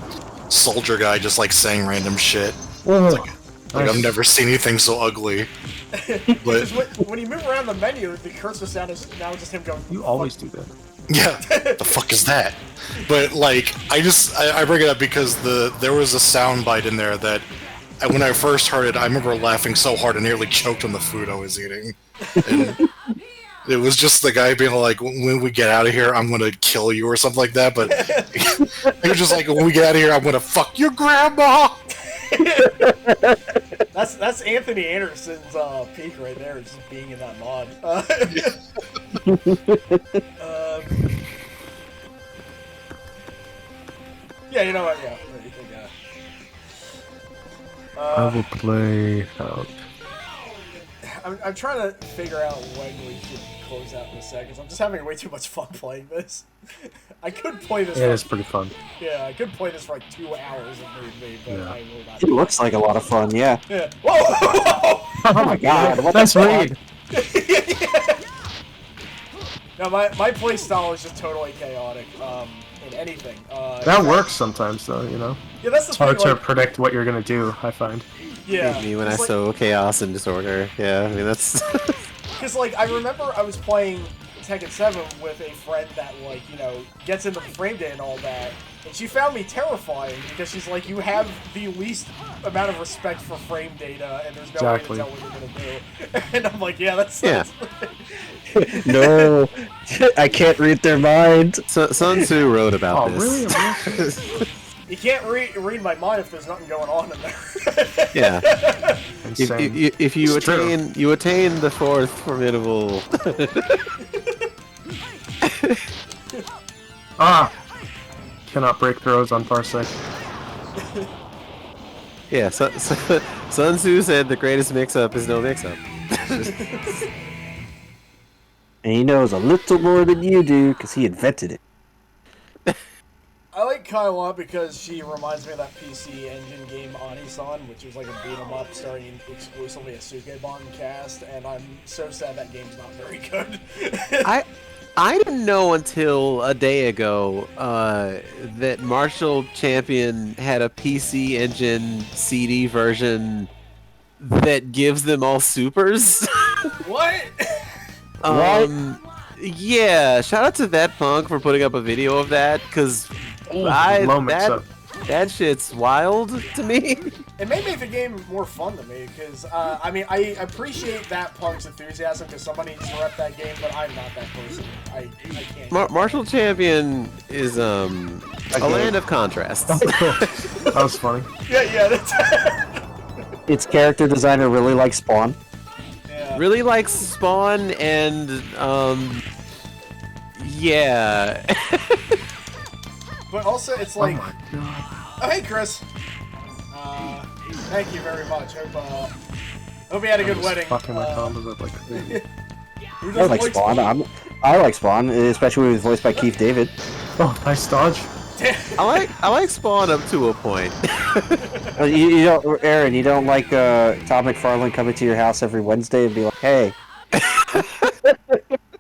soldier guy just like saying random shit. Like I've never seen anything so ugly. But Because when you move around the menu, the cursor sound is now just him going. You always do that. yeah, the fuck is that? But like, I bring it up because there was a sound bite in there that when I first heard it, I remember laughing so hard I nearly choked on the food I was eating. And it was just the guy being like, "When we get out of here, I'm gonna kill you" or something like that. But he was just like, "When we get out of here, I'm gonna fuck your grandma." That's Anthony Anderson's peak right there, just being in that mod. Yeah, you know what? Yeah. I will play out. I'm trying to figure out when we should close out in a second. I'm just having way too much fun playing this. I could play this. It is pretty fun. Yeah, I could play this for like 2 hours if need be, but Yeah. I will not. It looks like a lot of fun, yeah. Yeah. Whoa! Oh my god, what That's the fuck? Reed. No, my play style is just totally chaotic. In anything. That works sometimes, though. You know, Yeah, that's the it's hard thing. to Like, predict what you're gonna do. I find. yeah. Me when I it's like- sow chaos and disorder. Yeah, I mean that's. Because, like, I remember I was playing Tekken 7 with a friend that, like, you know, gets into frame data and all that, and she found me terrifying because she's like, you have the least amount of respect for frame data, and there's no Exactly. way to tell what you're gonna do. And I'm like, yeah, that's... Yeah. No, I can't read their mind. So, Sun Tzu wrote about Oh, this. really? You can't read my mind if there's nothing going on in there. Yeah. Insane. If you It's true. attain the fourth formidable. Ah! Cannot break throws on Parsec. Yeah, Sun Tzu said the greatest mix-up is no mix-up. And he knows a little more than you do, because he invented it. I like Kai a lot because she reminds me of that PC Engine game Anisan, which was like a beat 'em up starring exclusively a Sukeban cast, and I'm so sad that game's not very good. I didn't know until a day ago that Marshall Champion had a PC Engine CD version that gives them all supers. What? Yeah, shout out to that punk for putting up a video of that, because low mix-up. that shit's wild to me. It may make the game more fun to me, because, I mean, I appreciate that punk's enthusiasm, because somebody needs to rep that game, but I'm not that person. I can't. Marshall Champion is a land of contrasts. That was funny. Yeah, that's... Its character designer really likes Spawn. yeah. Really likes Spawn and yeah. But also, it's like... Oh my god. Oh, hey, Chris! Thank you very much. Hope you had a good wedding. Fucking my combos up like crazy. Who I doesn't like Spawn. I like Spawn, especially when he's voiced by Keith David. Oh, nice dodge. I like Spawn up to a point. You don't, Aaron. You don't like Todd McFarlane coming to your house every Wednesday and be like, "Hey,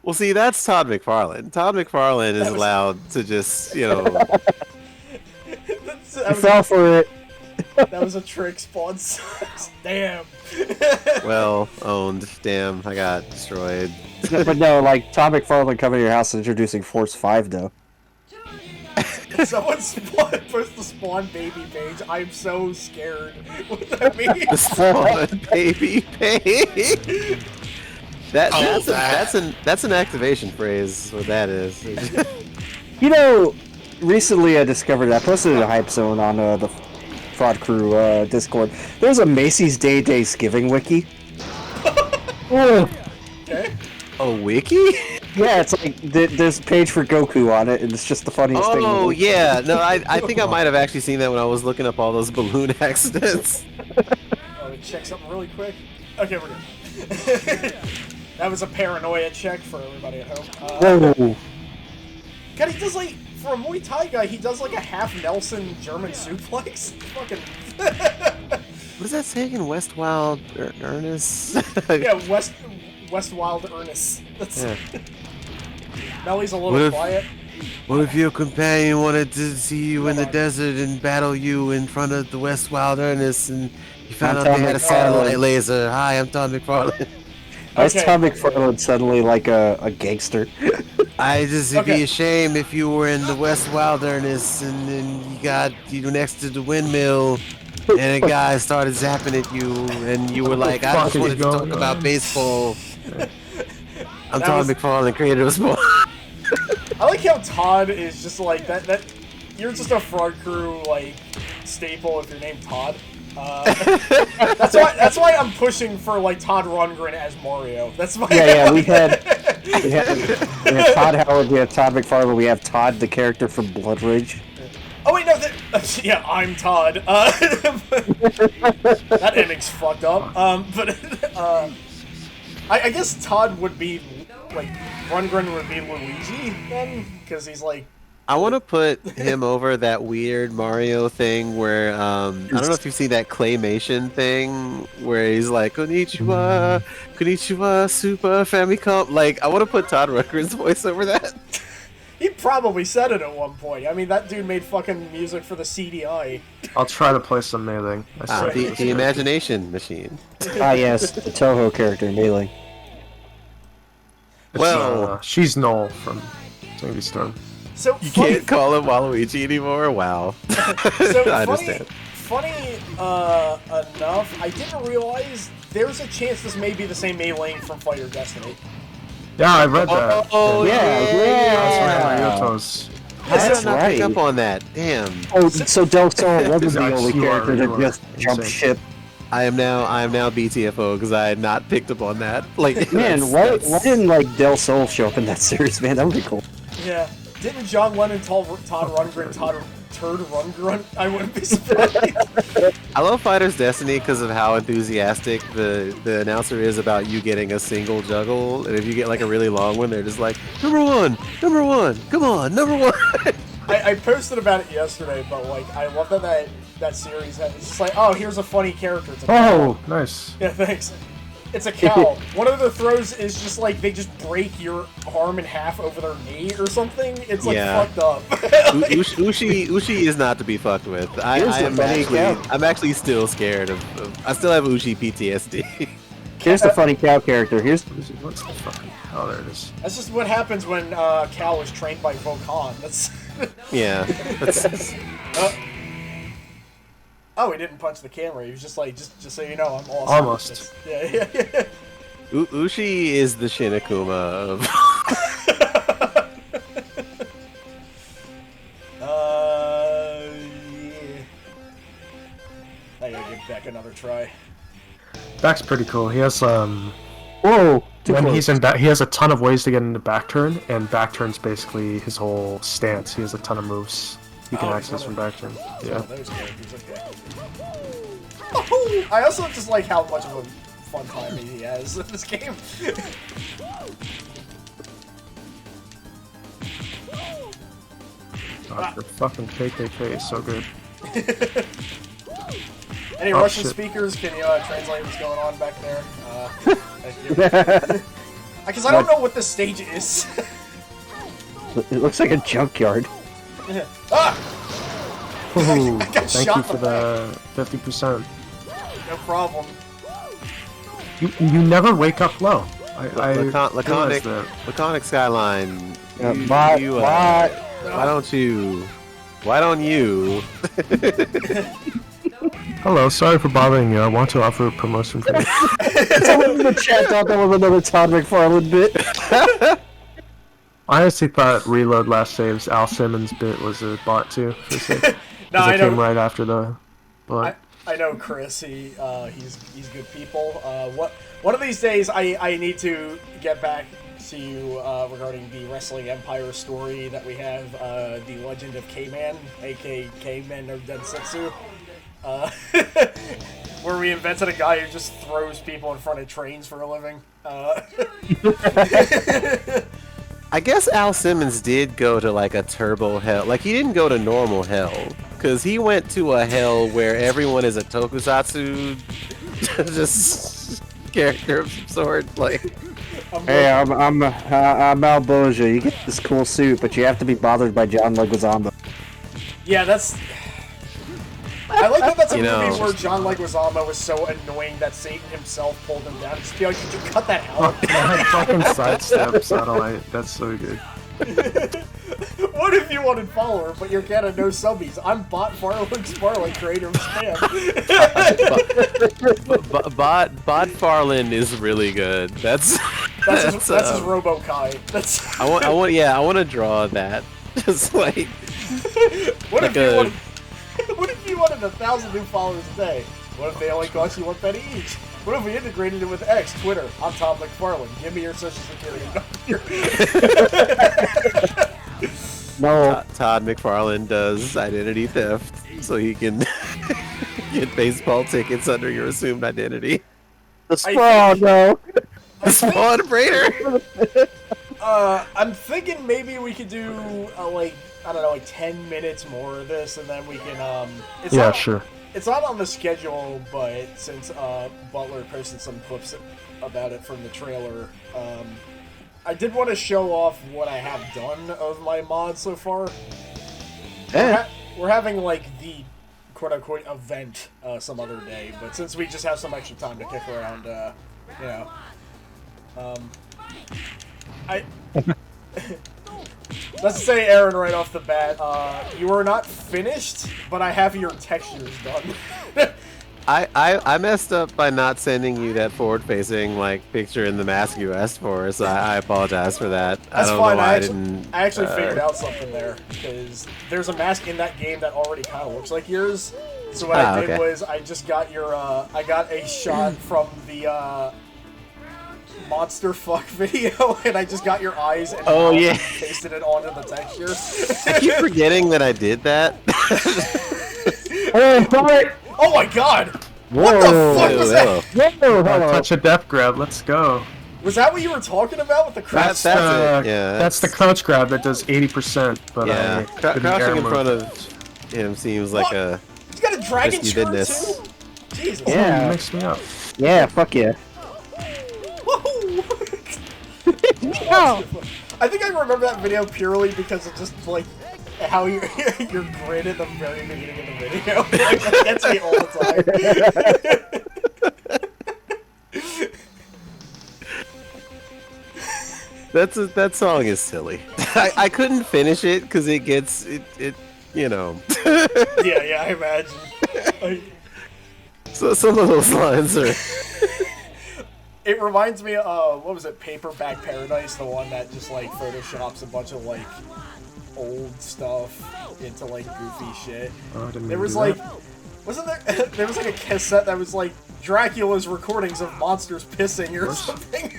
Well, see, that's Todd McFarlane. Todd McFarlane is allowed to just, you know. I fell for it." That was a trick, Spawn sucks. Damn. Well owned. Damn, I got destroyed. But no, like Todd McFarlane coming to your house and introducing Force 5, though. Someone post the Spawn baby page. I'm so scared. What that means? The Spawn baby page. That's an activation phrase. What that is. You know, recently I discovered I posted a hype zone on the Fraud Crew Discord. There's a Macy's Day Thanksgiving wiki. Okay. A wiki? Yeah, it's like there's a page for Goku on it, and it's just the funniest thing. Oh yeah, no, I think I might have actually seen that when I was looking up all those balloon accidents. Oh, we check something really quick. Okay, we're good. That was a paranoia check for everybody at home. Whoa. God, he does like, for a Muay Thai guy, he does like a half Nelson German suplex. Fucking. What is that saying in West Wild Ernest? Yeah, West Wild Ernest. That's. Yeah. Melly's a What little if- quiet. What if your companion wanted to see you in the desert and battle you in front of the West Wild Ernest and you found out I'm they Tom had a McFarlane. satellite laser? Hi, I'm Tom McFarlane. Why is Okay. Tom McFarlane suddenly like a gangster? It'd be Okay. a shame if you were in the West Wild Ernest and then you were next to the windmill and a guy started zapping at you and you were like, I fuck just is wanted to going talk about on?" baseball. I'm That Tom was- McFarlane, creator of sport. I like how Todd is just like that. You're just a Fraud Crew like staple if you're named Todd. That's why I'm pushing for like Todd Rundgren as Mario. That's my We had Todd Howard, we have Todd McFarlane, we have Todd, the character from Blood Rage. Oh wait, no, yeah, I'm Todd. That ending's fucked up. I guess Todd would be like Rundgren would be Luigi then, because he's like. I want to put him over that weird Mario thing where I don't know if you've seen that claymation thing where he's like Konnichiwa, Konnichiwa, Super Famicom. Like I want to put Todd Rundgren's voice over that. He probably said it at one point. I mean, that dude made fucking music for the CDI. I'll try to play some Melee. The imagination machine. Ah, yes, the Toho character, Melee. Well, she's Null from Sandy Storm. So you can't call him Waluigi anymore. Wow. So I understand. Funny enough, I didn't realize there's a chance this may be the same Mei Ling from Fighter Destiny. Yeah, I read that. Oh, Yeah, That's yeah. Ryoto's How did I That's not pick right. up on that? Damn. Oh, so Del Sol wasn't the Nice, only you character are that just jumped insane. ship. I am now BTFO because I had not picked up on that. Like, Man, why didn't like Del Sol show up in that series, man? That would be cool. Yeah. Didn't John Lennon tell Todd Rundgren Turd Rundgren? I wouldn't be surprised. I love Fighter's Destiny because of how enthusiastic the announcer is about you getting a single juggle, and if you get like a really long one, they're just like, number one, come on, number one. I posted about it yesterday, but like I love that series. It's just like, oh, here's a funny character. It's a cow. Oh, nice. Yeah, thanks. It's a cow. One of the throws is just like they just break your arm in half over their knee or something. It's like fucked up. Ushi is not to be fucked with. I'm actually still scared of I still have Ushi PTSD. Here's the funny cow character. What's the fucking... Oh, there it is. That's just what happens when Cal is trained by Volcan. That's yeah. Oh, he didn't punch the camera. He was just like, just so you know, I'm awesome. Almost. Yeah. Ushi is the Shinakuma of... Yeah. I gotta give Beck another try. Beck's pretty cool. He has Whoa! When he's in back, he has a ton of ways to get into back turn, and back turn's basically his whole stance. He has a ton of moves you can access from back turn. Yeah. Those characters, okay. Oh, I also just like how much of a fun time he has in this game. God, your fucking KKK is so good. Any Russian speakers? Can you translate what's going on back there? Thank you. Because I don't know what this stage is. It looks like a junkyard. Ooh, I got thank shot you for the 50%. No problem. You never wake up low. Laconic Skyline. Why don't you? Hello, sorry for bothering you. I want to offer a promotion for you. Someone in the chat thought that was another Todd McFarlane bit. I honestly thought Reload Last Saves Al Simmons bit was a bot too. No, I it came right after the bot. I know Chris. He's good people. One of these days I need to get back to you regarding the Wrestling Empire story that we have, the Legend of K-Man, aka K-Man no Densetsu. Where we invented a guy who just throws people in front of trains for a living. I guess Al Simmons did go to like a turbo hell. Like he didn't go to normal hell, because he went to a hell where everyone is a tokusatsu just character of some sort. Like, hey, I'm Malboja. You get this cool suit, but you have to be bothered by John Leguizamo. Yeah, that's. I like that that's a movie where John Leguizamo was so annoying that Satan himself pulled him down. Just be like, did you cut that out? Fucking sidestep satellite. That's so good. What if you wanted follower, but your cat had no subbies? I'm Bot Farland, creator of Spam. Bot Farland is really good. That's his Robo-Kai. That's. I want to draw that. Just like. What if you wanted 1,000 new followers a day? What if they only cost you 1 penny each? What if we integrated it with X, Twitter? I'm Tom McFarlane. Give me your social security number. No. Todd McFarlane does identity theft, so he can get baseball tickets under your assumed identity. The Spawn, no. The Spawn Braider. I'm thinking maybe we could do I don't know, like 10 minutes more of this, and then we can, Sure. It's not on the schedule, but since, Butler posted some clips about it from the trailer, I did want to show off what I have done of my mod so far. We're having, like, the quote-unquote event, some other day, but since we just have some extra time to kick around, let's say, Aaron, right off the bat, you are not finished, but I have your textures done. I messed up by not sending you that forward-facing like picture in the mask you asked for, so I apologize for that. That's I don't fine. know why I didn't. I actually figured out something there because there's a mask in that game that already kind of looks like yours. So what I did was I just got your I got a shot from the monster fuck video, and I just got your eyes and pasted it onto the texture. I keep forgetting that I did that. Oh my god! What the fuck was that? Whoa, Touch a death grab. Let's go. Was that what you were talking about with the crouch? That's it. Yeah, That's the crouch grab that does 80%. But yeah. didn't Crouching air in mode. front of him seems like a. He's got a dragon risky turn business. too. Jesus. Oh, Yeah. you mixed me up. Yeah, fuck yeah. Woohoo! I think I remember that video purely because of just like how you're grid at the very beginning of the video. Like, that gets me all the time. That song is silly. I couldn't finish it because it gets it you know. Yeah, I imagine. Like, So some of those lines are. it reminds me of what was it, Paperback Paradise, the one that just like photoshops a bunch of like old stuff into like goofy shit. Oh, I didn't There mean was to do like, that. wasn't there? There was like a cassette that was like Dracula's recordings of monsters pissing or something.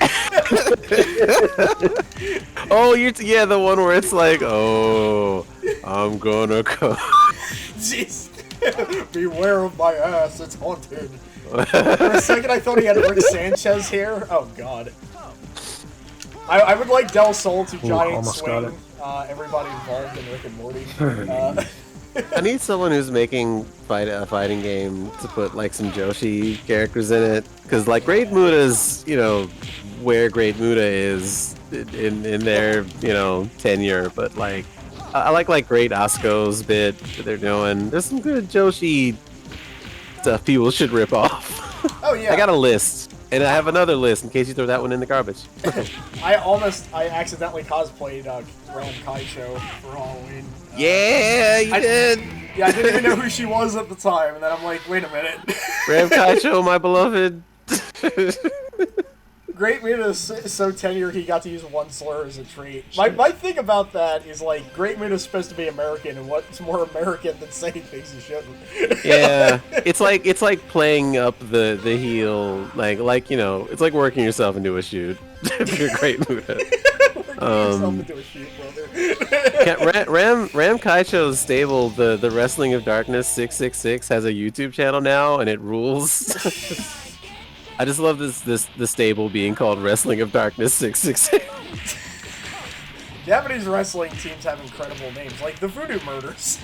Oh, yeah, the one where it's like, oh, I'm gonna go. Jeez, beware of my ass, it's haunted. For a second, I thought he had Rick Sanchez here. Oh god. I would like Del Sol to giant almost got swing everybody involved in Rick and Morty. I need someone who's making a fighting game to put like some Joshi characters in it, because like Great Muda's, you know, where Great Muda is in their, you know, tenure, but like I like Great Asko's bit that they're doing. There's some good Joshi stuff people should rip off. Oh yeah. I got a list, and I have another list in case you throw that one in the garbage. I accidentally cosplayed Ram Kaicho for Halloween. Yeah, you did. Yeah, I didn't even know who she was at the time, and then I'm like, wait a minute. Ram Kaicho, my beloved. Great Muda is so tenured he got to use one slur as a trait. My thing about that is like, Great Muda is supposed to be American, and what's more American than saying things you shouldn't? Yeah, it's like playing up the heel, like you know, it's like working yourself into a shoot. If you're Great Muda. Yourself into a shoot, brother. Ram Kaicho's stable, the Wrestling of Darkness 666, has a YouTube channel now, and it rules. I just love the stable being called Wrestling of Darkness 666. Japanese wrestling teams have incredible names, like the Voodoo Murders.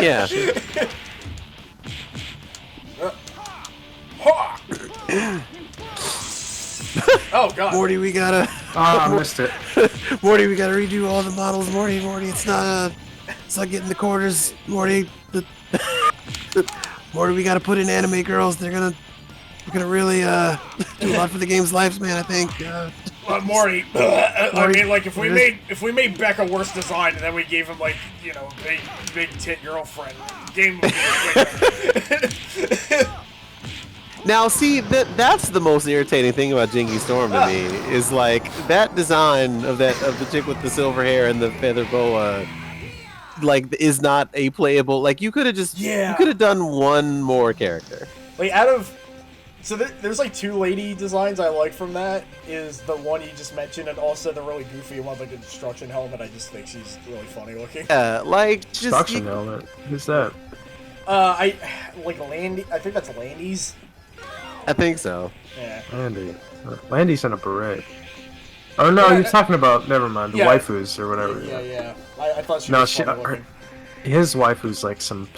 Yeah. Oh god. Morty, we gotta. Ah, I missed it. Morty, we gotta redo all the models. Morty, it's not getting the quarters. Morty, Morty, we gotta put in anime girls. We're gonna really do a lot for the game's lifespan, I think. Morty, I mean, like if we made Becca worse design and then we gave him like, you know, big tit girlfriend, game would be Now, see, that's the most irritating thing about Jinky Storm to me, is like that design of the chick with the silver hair and the feather boa, like, is not a playable. Like, you could have done one more character. like so there's like two lady designs I like from that. Is the one you just mentioned, and also the really goofy one with like the destruction helmet. I just think she's really funny looking. Yeah, like just Destruction helmet. Who's that? I think that's Landy's. I think so. Yeah. Landy. Landy's in a beret. Oh no, you're talking about. Never mind. The waifus or whatever. Yeah. I thought she No, was funny looking. his waifu's like some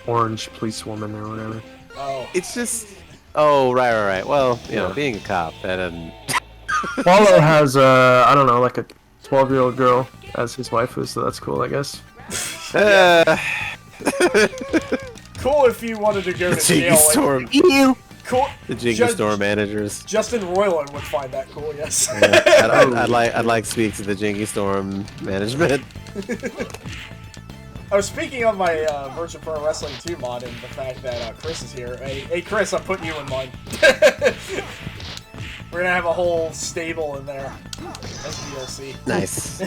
orange police woman or whatever. Oh. It's just. Oh, right. Well, you know, being a cop, that doesn't. Wallow has I don't know, like a 12-year-old girl as his waifu, so that's cool, I guess. Cool if you wanted to go to Jinky jail. Storm. Cool. The Jinky Storm managers. Justin Roiland would find that cool. Yes. Yeah, I'd like to speak to the Jinky Storm management. Oh, speaking of my Virtual Pro Wrestling 2 mod and the fact that Chris is here. Hey, Chris, I'm putting you in mine. We're gonna have a whole stable in there as DLC. Nice.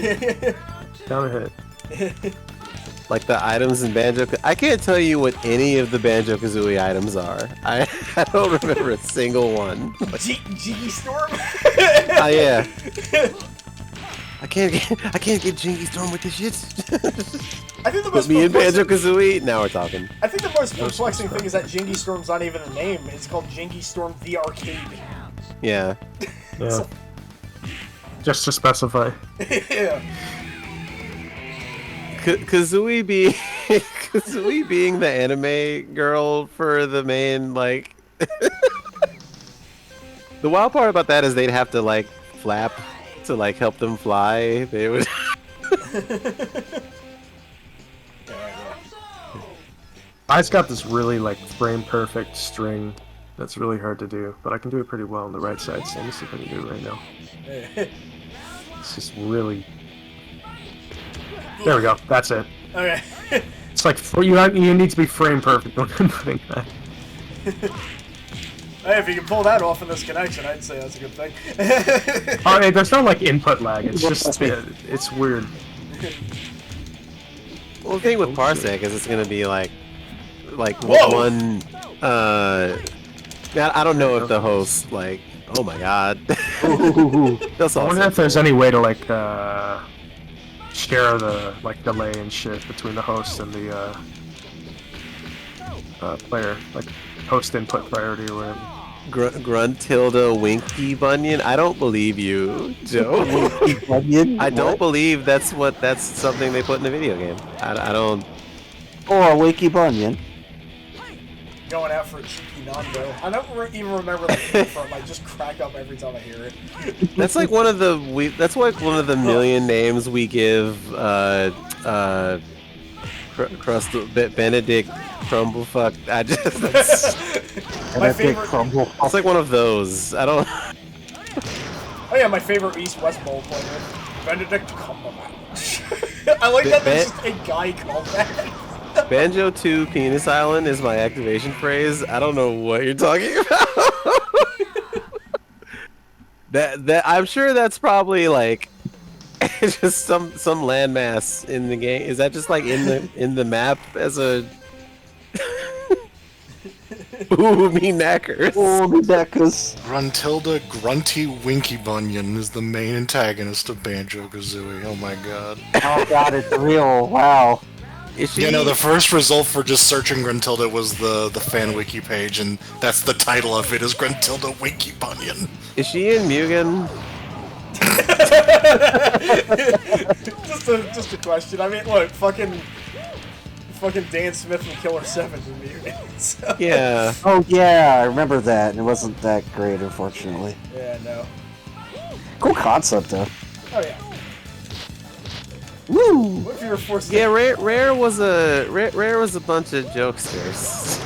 Down a hit. Like the items in Banjo. I can't tell you what any of the Banjo-Kazooie items are. I don't remember a single one. Jiggy Storm? Yeah. I can't get Jinky Storm with this shit. I think the Put most me in perplexing- Banjo-Kazooie. Now we're talking. I think the most perplexing thing is that Jingy Storm's not even a name. It's called Jingy Storm the Arcade. Yeah. Yeah. Just to specify. Yeah. Kazooie being the anime girl for the main, like... The wild part about that is they'd have to, like, flap to, like, help them fly. They would... I just got this really, like, frame-perfect string that's really hard to do, but I can do it pretty well on the right side, so let me see if I can do it right now. It's just really... There we go, that's it. Okay. It's like, you need to be frame-perfect when I'm putting that. Hey, if you can pull that off in this connection, I'd say that's a good thing. Oh, there's no, like, input lag, it's just, it's weird. Well, the thing with Parsec is it's gonna be, like Whoa! one, I don't know if the host, like, oh my god. That's I wonder awesome. if there's any way to, like, share the, like, delay and shit between the host and the, player. Like, host input priority or whatever. Gruntilda Winky Bunyan? I don't believe you, Joe. I don't believe that's something they put in a video game. I don't... Or Wakey Bunyan. Going out for a cheeky Nando. I don't even remember the name from. I just crack up every time I hear it. That's like one of the million names we give Benedict Crumblefuck. I just My favorite. Crumble. it's like one of those. I don't. Oh yeah, my favorite East-West Bowl player, Benedict Cumberbatch. I like that there's just a guy called that. Banjo 2 Penis Island is my activation phrase. I don't know what you're talking about. that I'm sure that's probably like just some landmass in the game. Is that just like in the map as a Ooh, me knackers. Oh, the knackers. Gruntilda Grunty Winky Bunyan is the main antagonist of Banjo-Kazooie. Oh my god. Oh god, it's real. Wow. Is she... Yeah, no, the first result for just searching Gruntilda was the fan wiki page, and that's the title of it, is Gruntilda Winky Bunyan. Is she in Mugen? just a question. I mean, look, fucking Dan Smith from Killer 7's in Mugen. So. Yeah. Oh yeah, I remember that, and it wasn't that great, unfortunately. Yeah, no. Cool concept, though. Oh yeah. Woo! What if you were forced Yeah, to... Rare was a bunch of jokesters.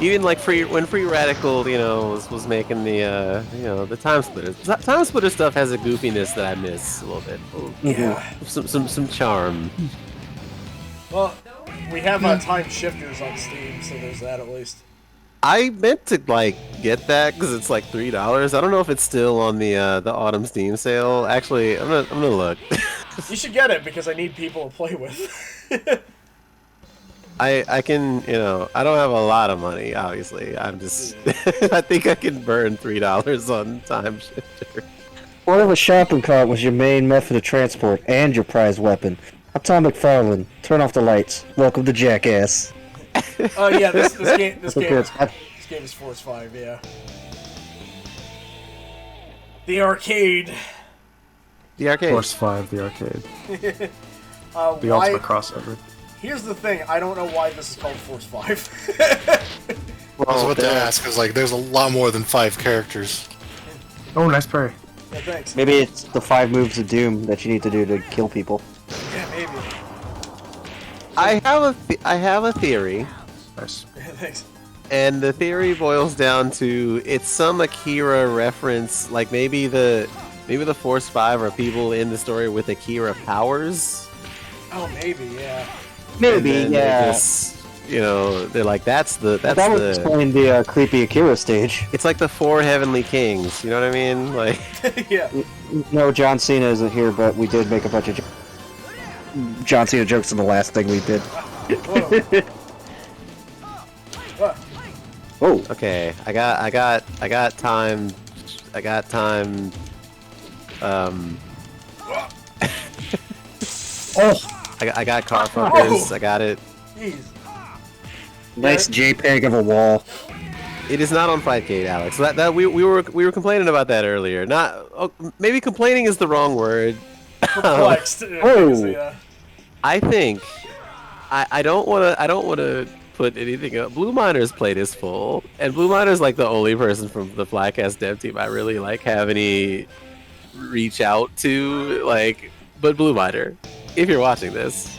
Even like when Free Radical, was making the the Time Splitters. Time Splitter stuff has a goofiness that I miss a little bit. Yeah. Some charm. Well, we have Time Shifters on Steam, so there's that at least. I meant to get that because it's like $3. I don't know if it's still on the autumn Steam sale. Actually, I'm gonna look. You should get it because I need people to play with. I can, I don't have a lot of money, obviously. I'm just, I think I can burn $3 on Time Shifter. What if a shopping cart was your main method of transport and your prized weapon? I'm Tom McFarlane. Turn off the lights. Welcome to Jackass. Oh yeah, this game is Force 5, yeah. The arcade. The arcade. Force 5, the arcade. The Why... ultimate crossover. Here's the thing, I don't know why this is called Force 5. I was about to ask, because there's a lot more than 5 characters. Oh, nice parry. Yeah, thanks. Maybe it's the 5 moves of doom that you need to do to kill people. Yeah, maybe. I have a theory, Nice. Yeah, thanks. and the theory boils down to it's some Akira reference, like maybe the Force 5 are people in the story with Akira powers. Oh, maybe, yeah. Maybe, and then yeah. they just, you know, they're like, that's That would the. explain the creepy Akira stage. It's like the four heavenly kings. You know what I mean? Like, Yeah. No, John Cena isn't here, but we did make a bunch of John Cena jokes in the last thing we did. Whoa. What? Oh, okay, I got time. I got car fuckers. I got it. Jeez. nice JPEG of a wall. It is not on Fightgate, Alex. That we were complaining about that earlier. Maybe complaining is the wrong word. Perplexed. Oh. Yeah. I think I don't wanna put anything up. Blue Miner's plate is full, and Blue Miner's like the only person from the Flycast dev team I really like have any reach out to. Like, but Blue Miner, if you're watching this,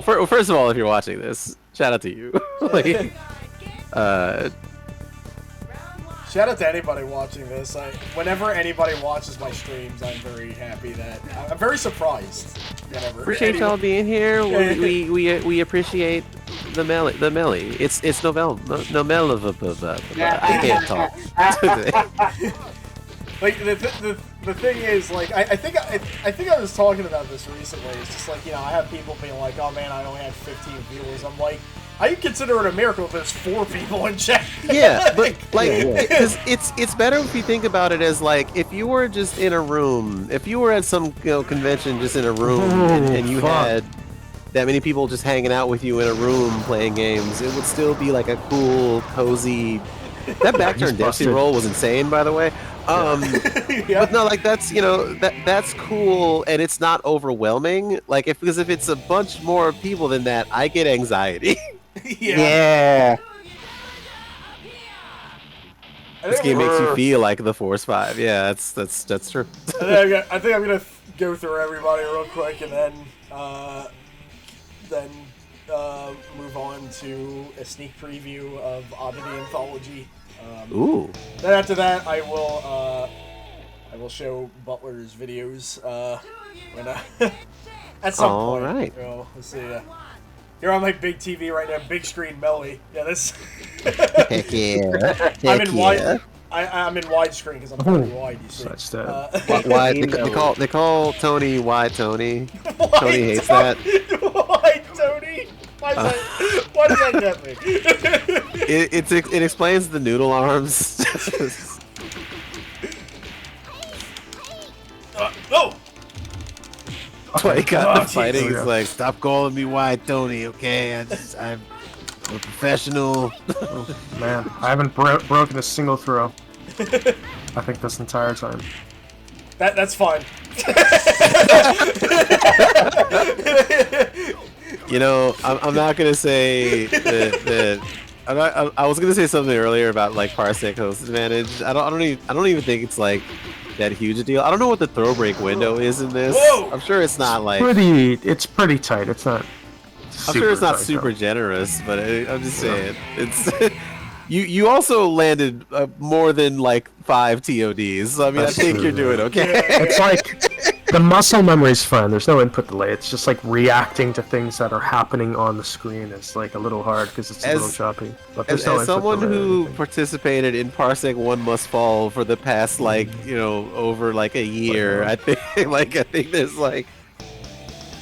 first of all, if you're watching this, shout out to you. Like, Shout out to anybody watching this. Whenever anybody watches my streams, I'm very happy that I'm very surprised. Whenever appreciate y'all being here. We appreciate the melee. It's Nomelvber. I can't talk. Like the thing is, like I think I was talking about this recently. It's just like, you know, I have people being like, "Oh man, I only had 15 viewers." I'm like, I consider it a miracle if there's 4 people in chat. Yeah, but like, because it's better if you think about it as like, if you were just in a room, if you were at some, you know, convention just in a room, and you had that many people just hanging out with you in a room playing games, it would still be like a cool, cozy. That backturn Dempsey roll was insane, by the way. Yeah. But no, like, that's, you know, that's cool, and it's not overwhelming. Like, because if it's a bunch more people than that, I get anxiety. Yeah. This game makes you feel like the Force 5. Yeah, that's true. I think I'm gonna go through everybody real quick and then move on to a sneak preview of Oddity Anthology. Ooh. Then after that, I will show Butler's videos when at some All point. right. You know, let's see. Here on my big TV right now, big screen Melly. Yeah, this. Heck yeah. I'm in wide. I'm in widescreen because I'm pretty wide. You see. Such that. Why they call Tony Why Tony? Tony hates that. Why Tony? Why does that get me? It explains the noodle arms. Oh! That's why he got the jeez. fighting. He's like, stop calling me Why Tony, okay? I'm a professional. Man, I haven't broken a single throw. I think this entire time. That's fine. You know, I'm not gonna say that. I was gonna say something earlier about like parsec host advantage. I don't even think it's like that huge a deal. I don't know what the throw break window is in this. Whoa! I'm sure it's not like. It's pretty tight. It's not. I'm sure it's not tight, super though. generous, but I'm just saying it's. You also landed more than like 5 TODs. So I mean, That's I think true, you're doing okay. It's like the muscle memory's fine. There's no input delay. It's just like reacting to things that are happening on the screen is like a little hard because it's a little choppy. But there's no As input someone delay or who anything. participated in Parsec One Must Fall for the past like, you know, over like a year, I think there's like,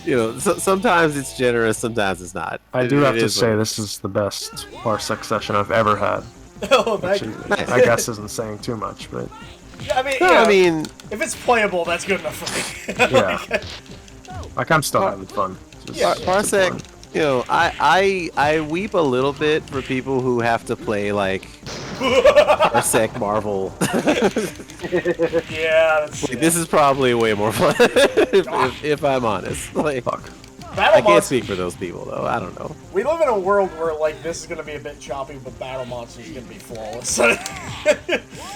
you know, sometimes it's generous, sometimes it's not. I do have It to is say what it this is the best Parsec session I've ever had. Oh, thank Which you. is- I guess isn't saying too much, but Yeah, I mean, No, yeah, I mean, if it's playable, that's good enough for me. yeah. Like I'm still having fun. Just- Yeah, it's Parsec, important. you know, I weep a little bit for people who have to play like Parsec Marvel. Yeah, that's, Like, this is probably way more fun, if I'm honest. Like, Fuck. Battle I can't Monsters. speak for those people though. I don't know. We live in a world where like this is gonna be a bit choppy, but Battle Monsters is gonna be flawless.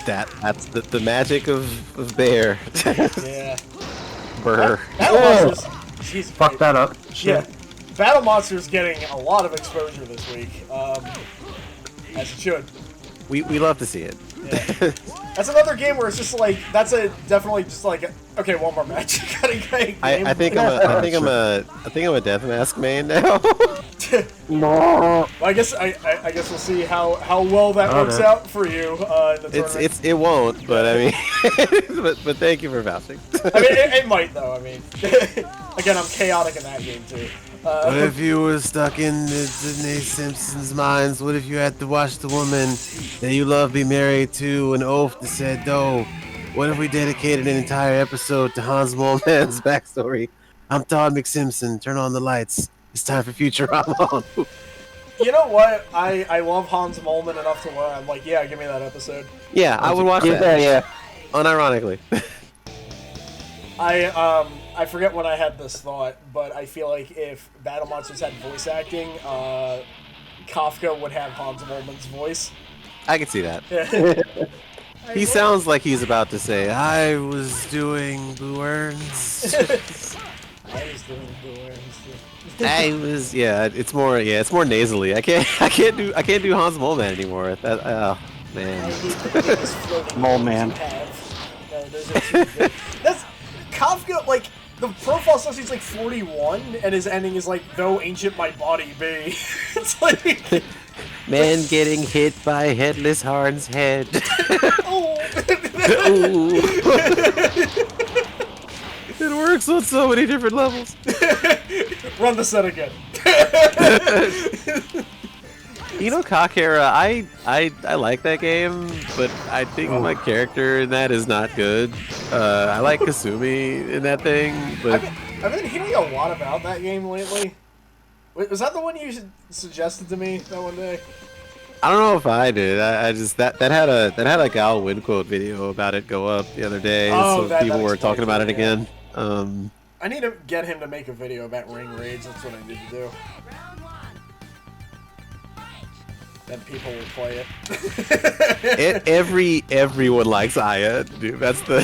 That's the magic of Bear. Yeah. Burr. Battle Monsters. Jeez, Fuck wait. that up. Yeah. Shit. Battle Monsters getting a lot of exposure this week. As it should. We love to see it. Yeah. That's another game where it's just like that's a definitely just like okay, one more match. I think I'm a death mask main now. No. Well, I guess we'll see how well that works out for you in the tournament. It won't, but I mean, but thank you for vouching. I mean, it might though. I mean, again, I'm chaotic in that game too. What if you were stuck in Disney Simpsons' minds? What if you had to watch the woman that you love be married to an oath that said no? What if we dedicated an entire episode to Hans Moleman's backstory? I'm Todd McSimpson. Turn on the lights. It's time for Futurama. You know what? I love Hans Moleman enough to where I'm like, yeah, give me that episode. Yeah, I would watch that. Yeah. Unironically. I forget when I had this thought, but I feel like if Battle Monsters had voice acting, Kafka would have Hans Moleman's voice. I could see that. He sounds like he's about to say, "I was doing Blue Urns." I was doing Blue Urns. I was, yeah. It's more nasally. I can't do Hans Moleman anymore. Man. Mole man. That's Kafka. Like the profile says he's like 41, and his ending is like, "Though ancient my body be." It's like man getting hit by Headless Harn's head. oh. It works on so many different levels. Run the set again. You know, Cockera, I like that game, but I think my character in that is not good. I like Kasumi in that thing, but I've been hearing a lot about that game lately. Was that the one you suggested to me that one day? I don't know if I did. I just that had a Gal Win quote video about it go up the other day, Oh, so people were talking about it again. I need to get him to make a video about ring raids. That's what I need to do. Then people will play it. Everyone likes Aya, dude. That's the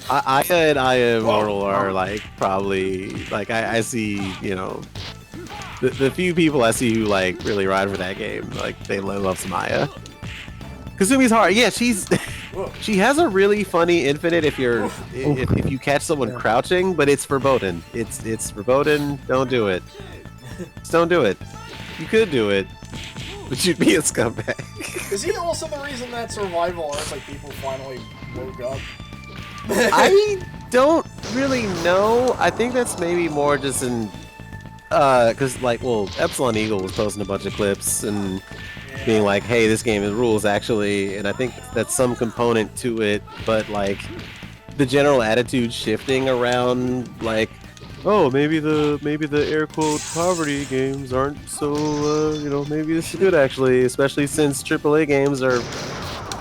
Aya and Aya Immortal are like probably like I see, you know, the few people I see who like really ride for that game, like they love some Aya. Kasumi's hard. Yeah, she has a really funny infinite if you catch someone crouching, but it's verboten. It's verboten. Don't do it. Just don't do it. You could do it, but you'd be a scumbag. Is he also the reason that survival arts like people finally woke up? I don't really know. I think that's maybe more just in because like, well, Epsilon Eagle was posting a bunch of clips and being like, hey, this game is rules actually, and I think that's some component to it, but like the general attitude shifting around like, oh, maybe the air quote poverty games aren't so you know, maybe this is good actually, especially since AAA games are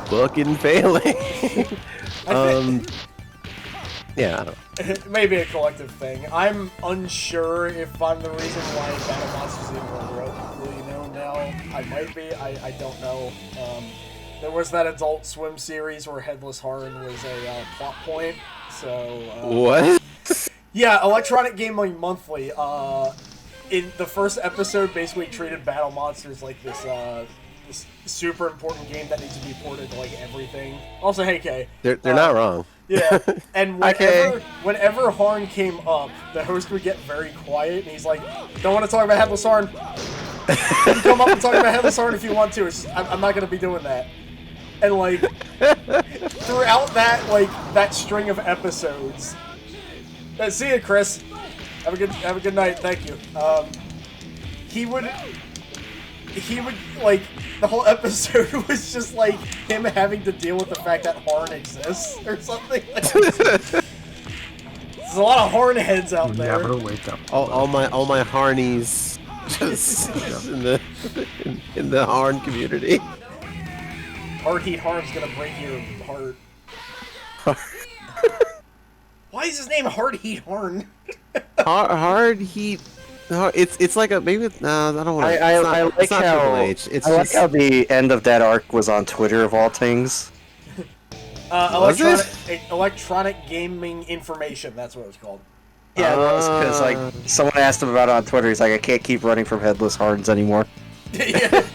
fucking failing. Yeah, I don't know. It may be a collective thing. I'm unsure if I'm the reason why Battle Monsters even really known now. I might be. I don't know. There was that Adult Swim series where Headless Harn was a plot point. So what? Yeah, Electronic Gaming Monthly. In the first episode, basically treated Battle Monsters like this super important game that needs to be ported to like everything. Also, hey Kay. They're not wrong. Yeah, and whenever Harn came up, the host would get very quiet, and he's like, "Don't want to talk about Headless Harn. You can come up and talk about Headless Harn if you want to. I'm not going to be doing that." And like throughout that string of episodes, see you, Chris. Have a good night. Thank you. He would like the whole episode was just like him having to deal with the fact that Harn exists or something. There's a lot of Harn heads out there. Never wake up. All my Harnies just in the Harn community. Hard Heat Harn's gonna break your heart. Why is his name Hard Heat Harn? Hard Heat. It's like a maybe. No, I don't want to. I like how the end of that arc was on Twitter of all things. Electronic Gaming Information. That's what it was called. Yeah, it was because like someone asked him about it on Twitter. He's like, I can't keep running from Headless Harns anymore. Yeah.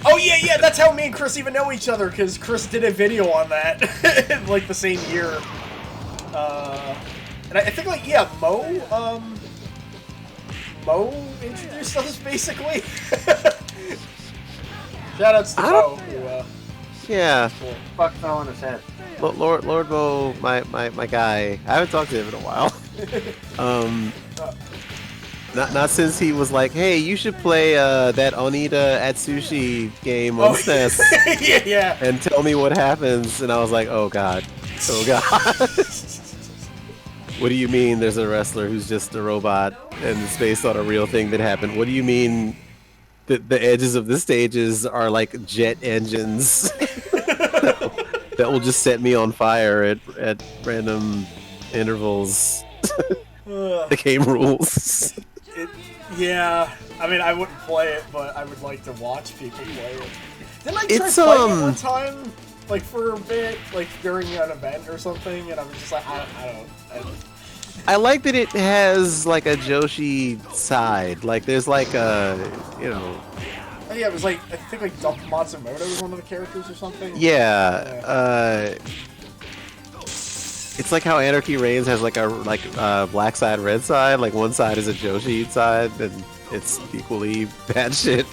Oh yeah, that's how me and Chris even know each other, because Chris did a video on that, like, the same year. And I think, like, yeah, Mo introduced us, basically. Shoutouts to Mo, who, Yeah. cool. Fuck fell on his head. Lord Mo, my guy. I haven't talked to him in a while. Not since he was like, hey, you should play that Onita Atsushi game on SNES yeah. and tell me what happens. And I was like, oh god. Oh god. What do you mean there's a wrestler who's just a robot and it's based on a real thing that happened? What do you mean the edges of the stages are like jet engines that will just set me on fire at random intervals? The game rules. Yeah, I mean, I wouldn't play it, but I would like to watch people play it. Didn't I try It's, playing it one time, like for a bit, like during an event or something, and I was just like, I don't. I like that it has like a Joshi side. Like there's like a, you know. Oh, yeah, it was like, I think like Dump Matsumoto was one of the characters or something. Yeah. It's like how Anarchy Reigns has like a black side, red side. Like one side is a Joshi side, and it's equally bad shit.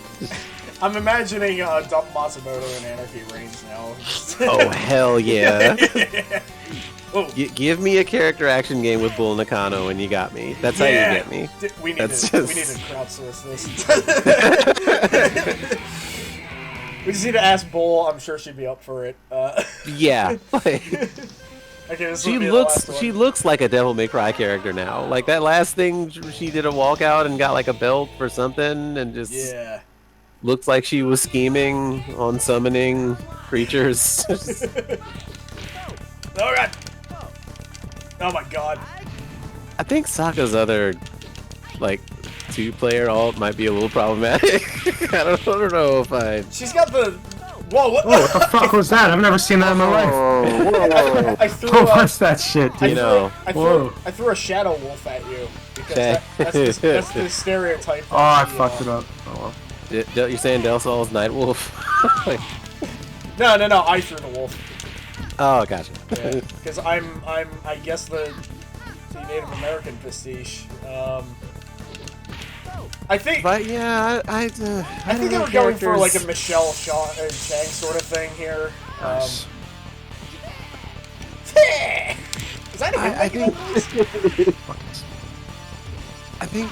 I'm imagining Dump Matsumoto and Anarchy Reigns now. Oh hell yeah! Oh. Give me a character action game with Bull Nakano, and you got me. That's how you get me. We need That's to just- crowdsource this. We just need to ask Bull. I'm sure she'd be up for it. Yeah. Okay, this She will be the looks last one. she looks like a Devil May Cry character now. Like that last thing, she did a walkout and got like a belt for something, and just Yeah. looked like she was scheming on summoning creatures. Oh god. Oh my god. I think Sokka's other like 2-player alt might be a little problematic. I don't know if I. She's got the. Whoa! What? Oh, what the fuck was that? I've never seen that in my life. I threw. What's that shit, dude? You know. I threw a shadow wolf at you because that's the stereotype. Oh, I fucked it up. Oh well. You're saying Del Sol's Nightwolf? No, I threw the wolf. Oh, gotcha. Because I'm I guess the Native American pastiche. I think. But yeah, I think they were going for like a Michelle Chang sort of thing here. Nice. Is that a him I making that noise? I think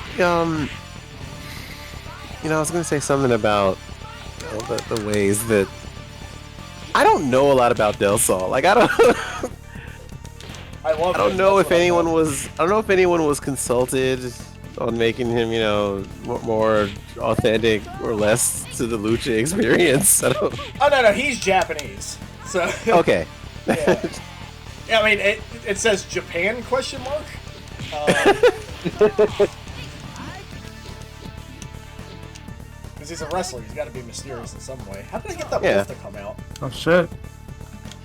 you know, I was gonna say something about the ways that I don't know a lot about Del Sol. Like I don't I love. I don't know if anyone was consulted on making him, you know, more authentic or less to the lucha experience. I don't. Oh no, he's Japanese. So. Okay. Yeah. Yeah, I mean, it says Japan question mark. Because he's a wrestler, he's got to be mysterious in some way. How did I get that wolf to come out? Oh shit.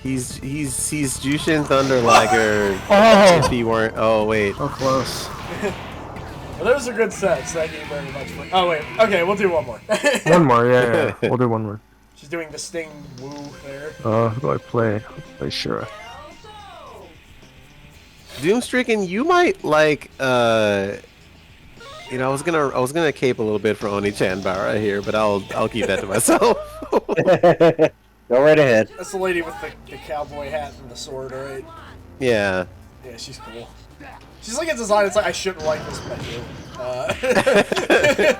He's Jushin Thunder Liger. Oh. If he weren't. Oh wait. So close. Well, those are good sets. Thank you very much for. Oh wait, okay, we'll do one more. One more, yeah. We'll do one more. She's doing the Sting woo there. Who do I play? I'll play Shura. Doomstricken, you might like. You know, I was gonna cape a little bit for Oni Chanbara here, but I'll keep that to myself. Go right ahead. That's the lady with the cowboy hat and the sword, right? Yeah. Yeah, she's cool. She's like a design. It's like I shouldn't like this, but I do.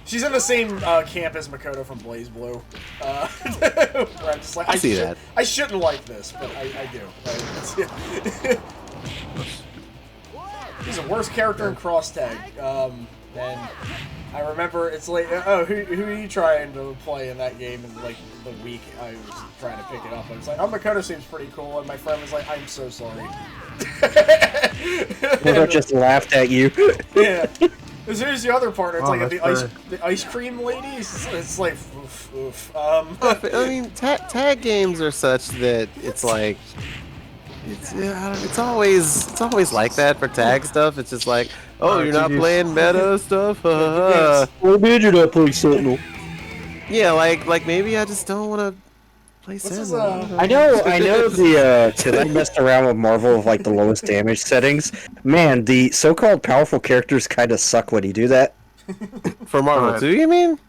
She's in the same camp as Makoto from Blaze Blue. Where I'm just like, I shouldn't like this, but I do. Right? He's the worst character in Cross Tag. And I remember it's like, oh, who are you trying to play in that game? And like the week I was trying to pick it up, I was like, oh, Makoto seems pretty cool. And my friend was like, I'm so sorry. I just laughed at you. Yeah. Here's the other part. It's Oh, like that's the ice cream ladies. It's like, oof, oof. I mean, tag games are such that it's like. It's always like that for tag stuff. It's just like, oh, you're not playing meta stuff. What made you not play Sentinel? Yeah, like maybe I just don't want to play This is, Sandra. I know the because I messed around with Marvel with like the lowest damage settings. Man, the so-called powerful characters kind of suck when you do that. For Marvel Alright. 2, you mean?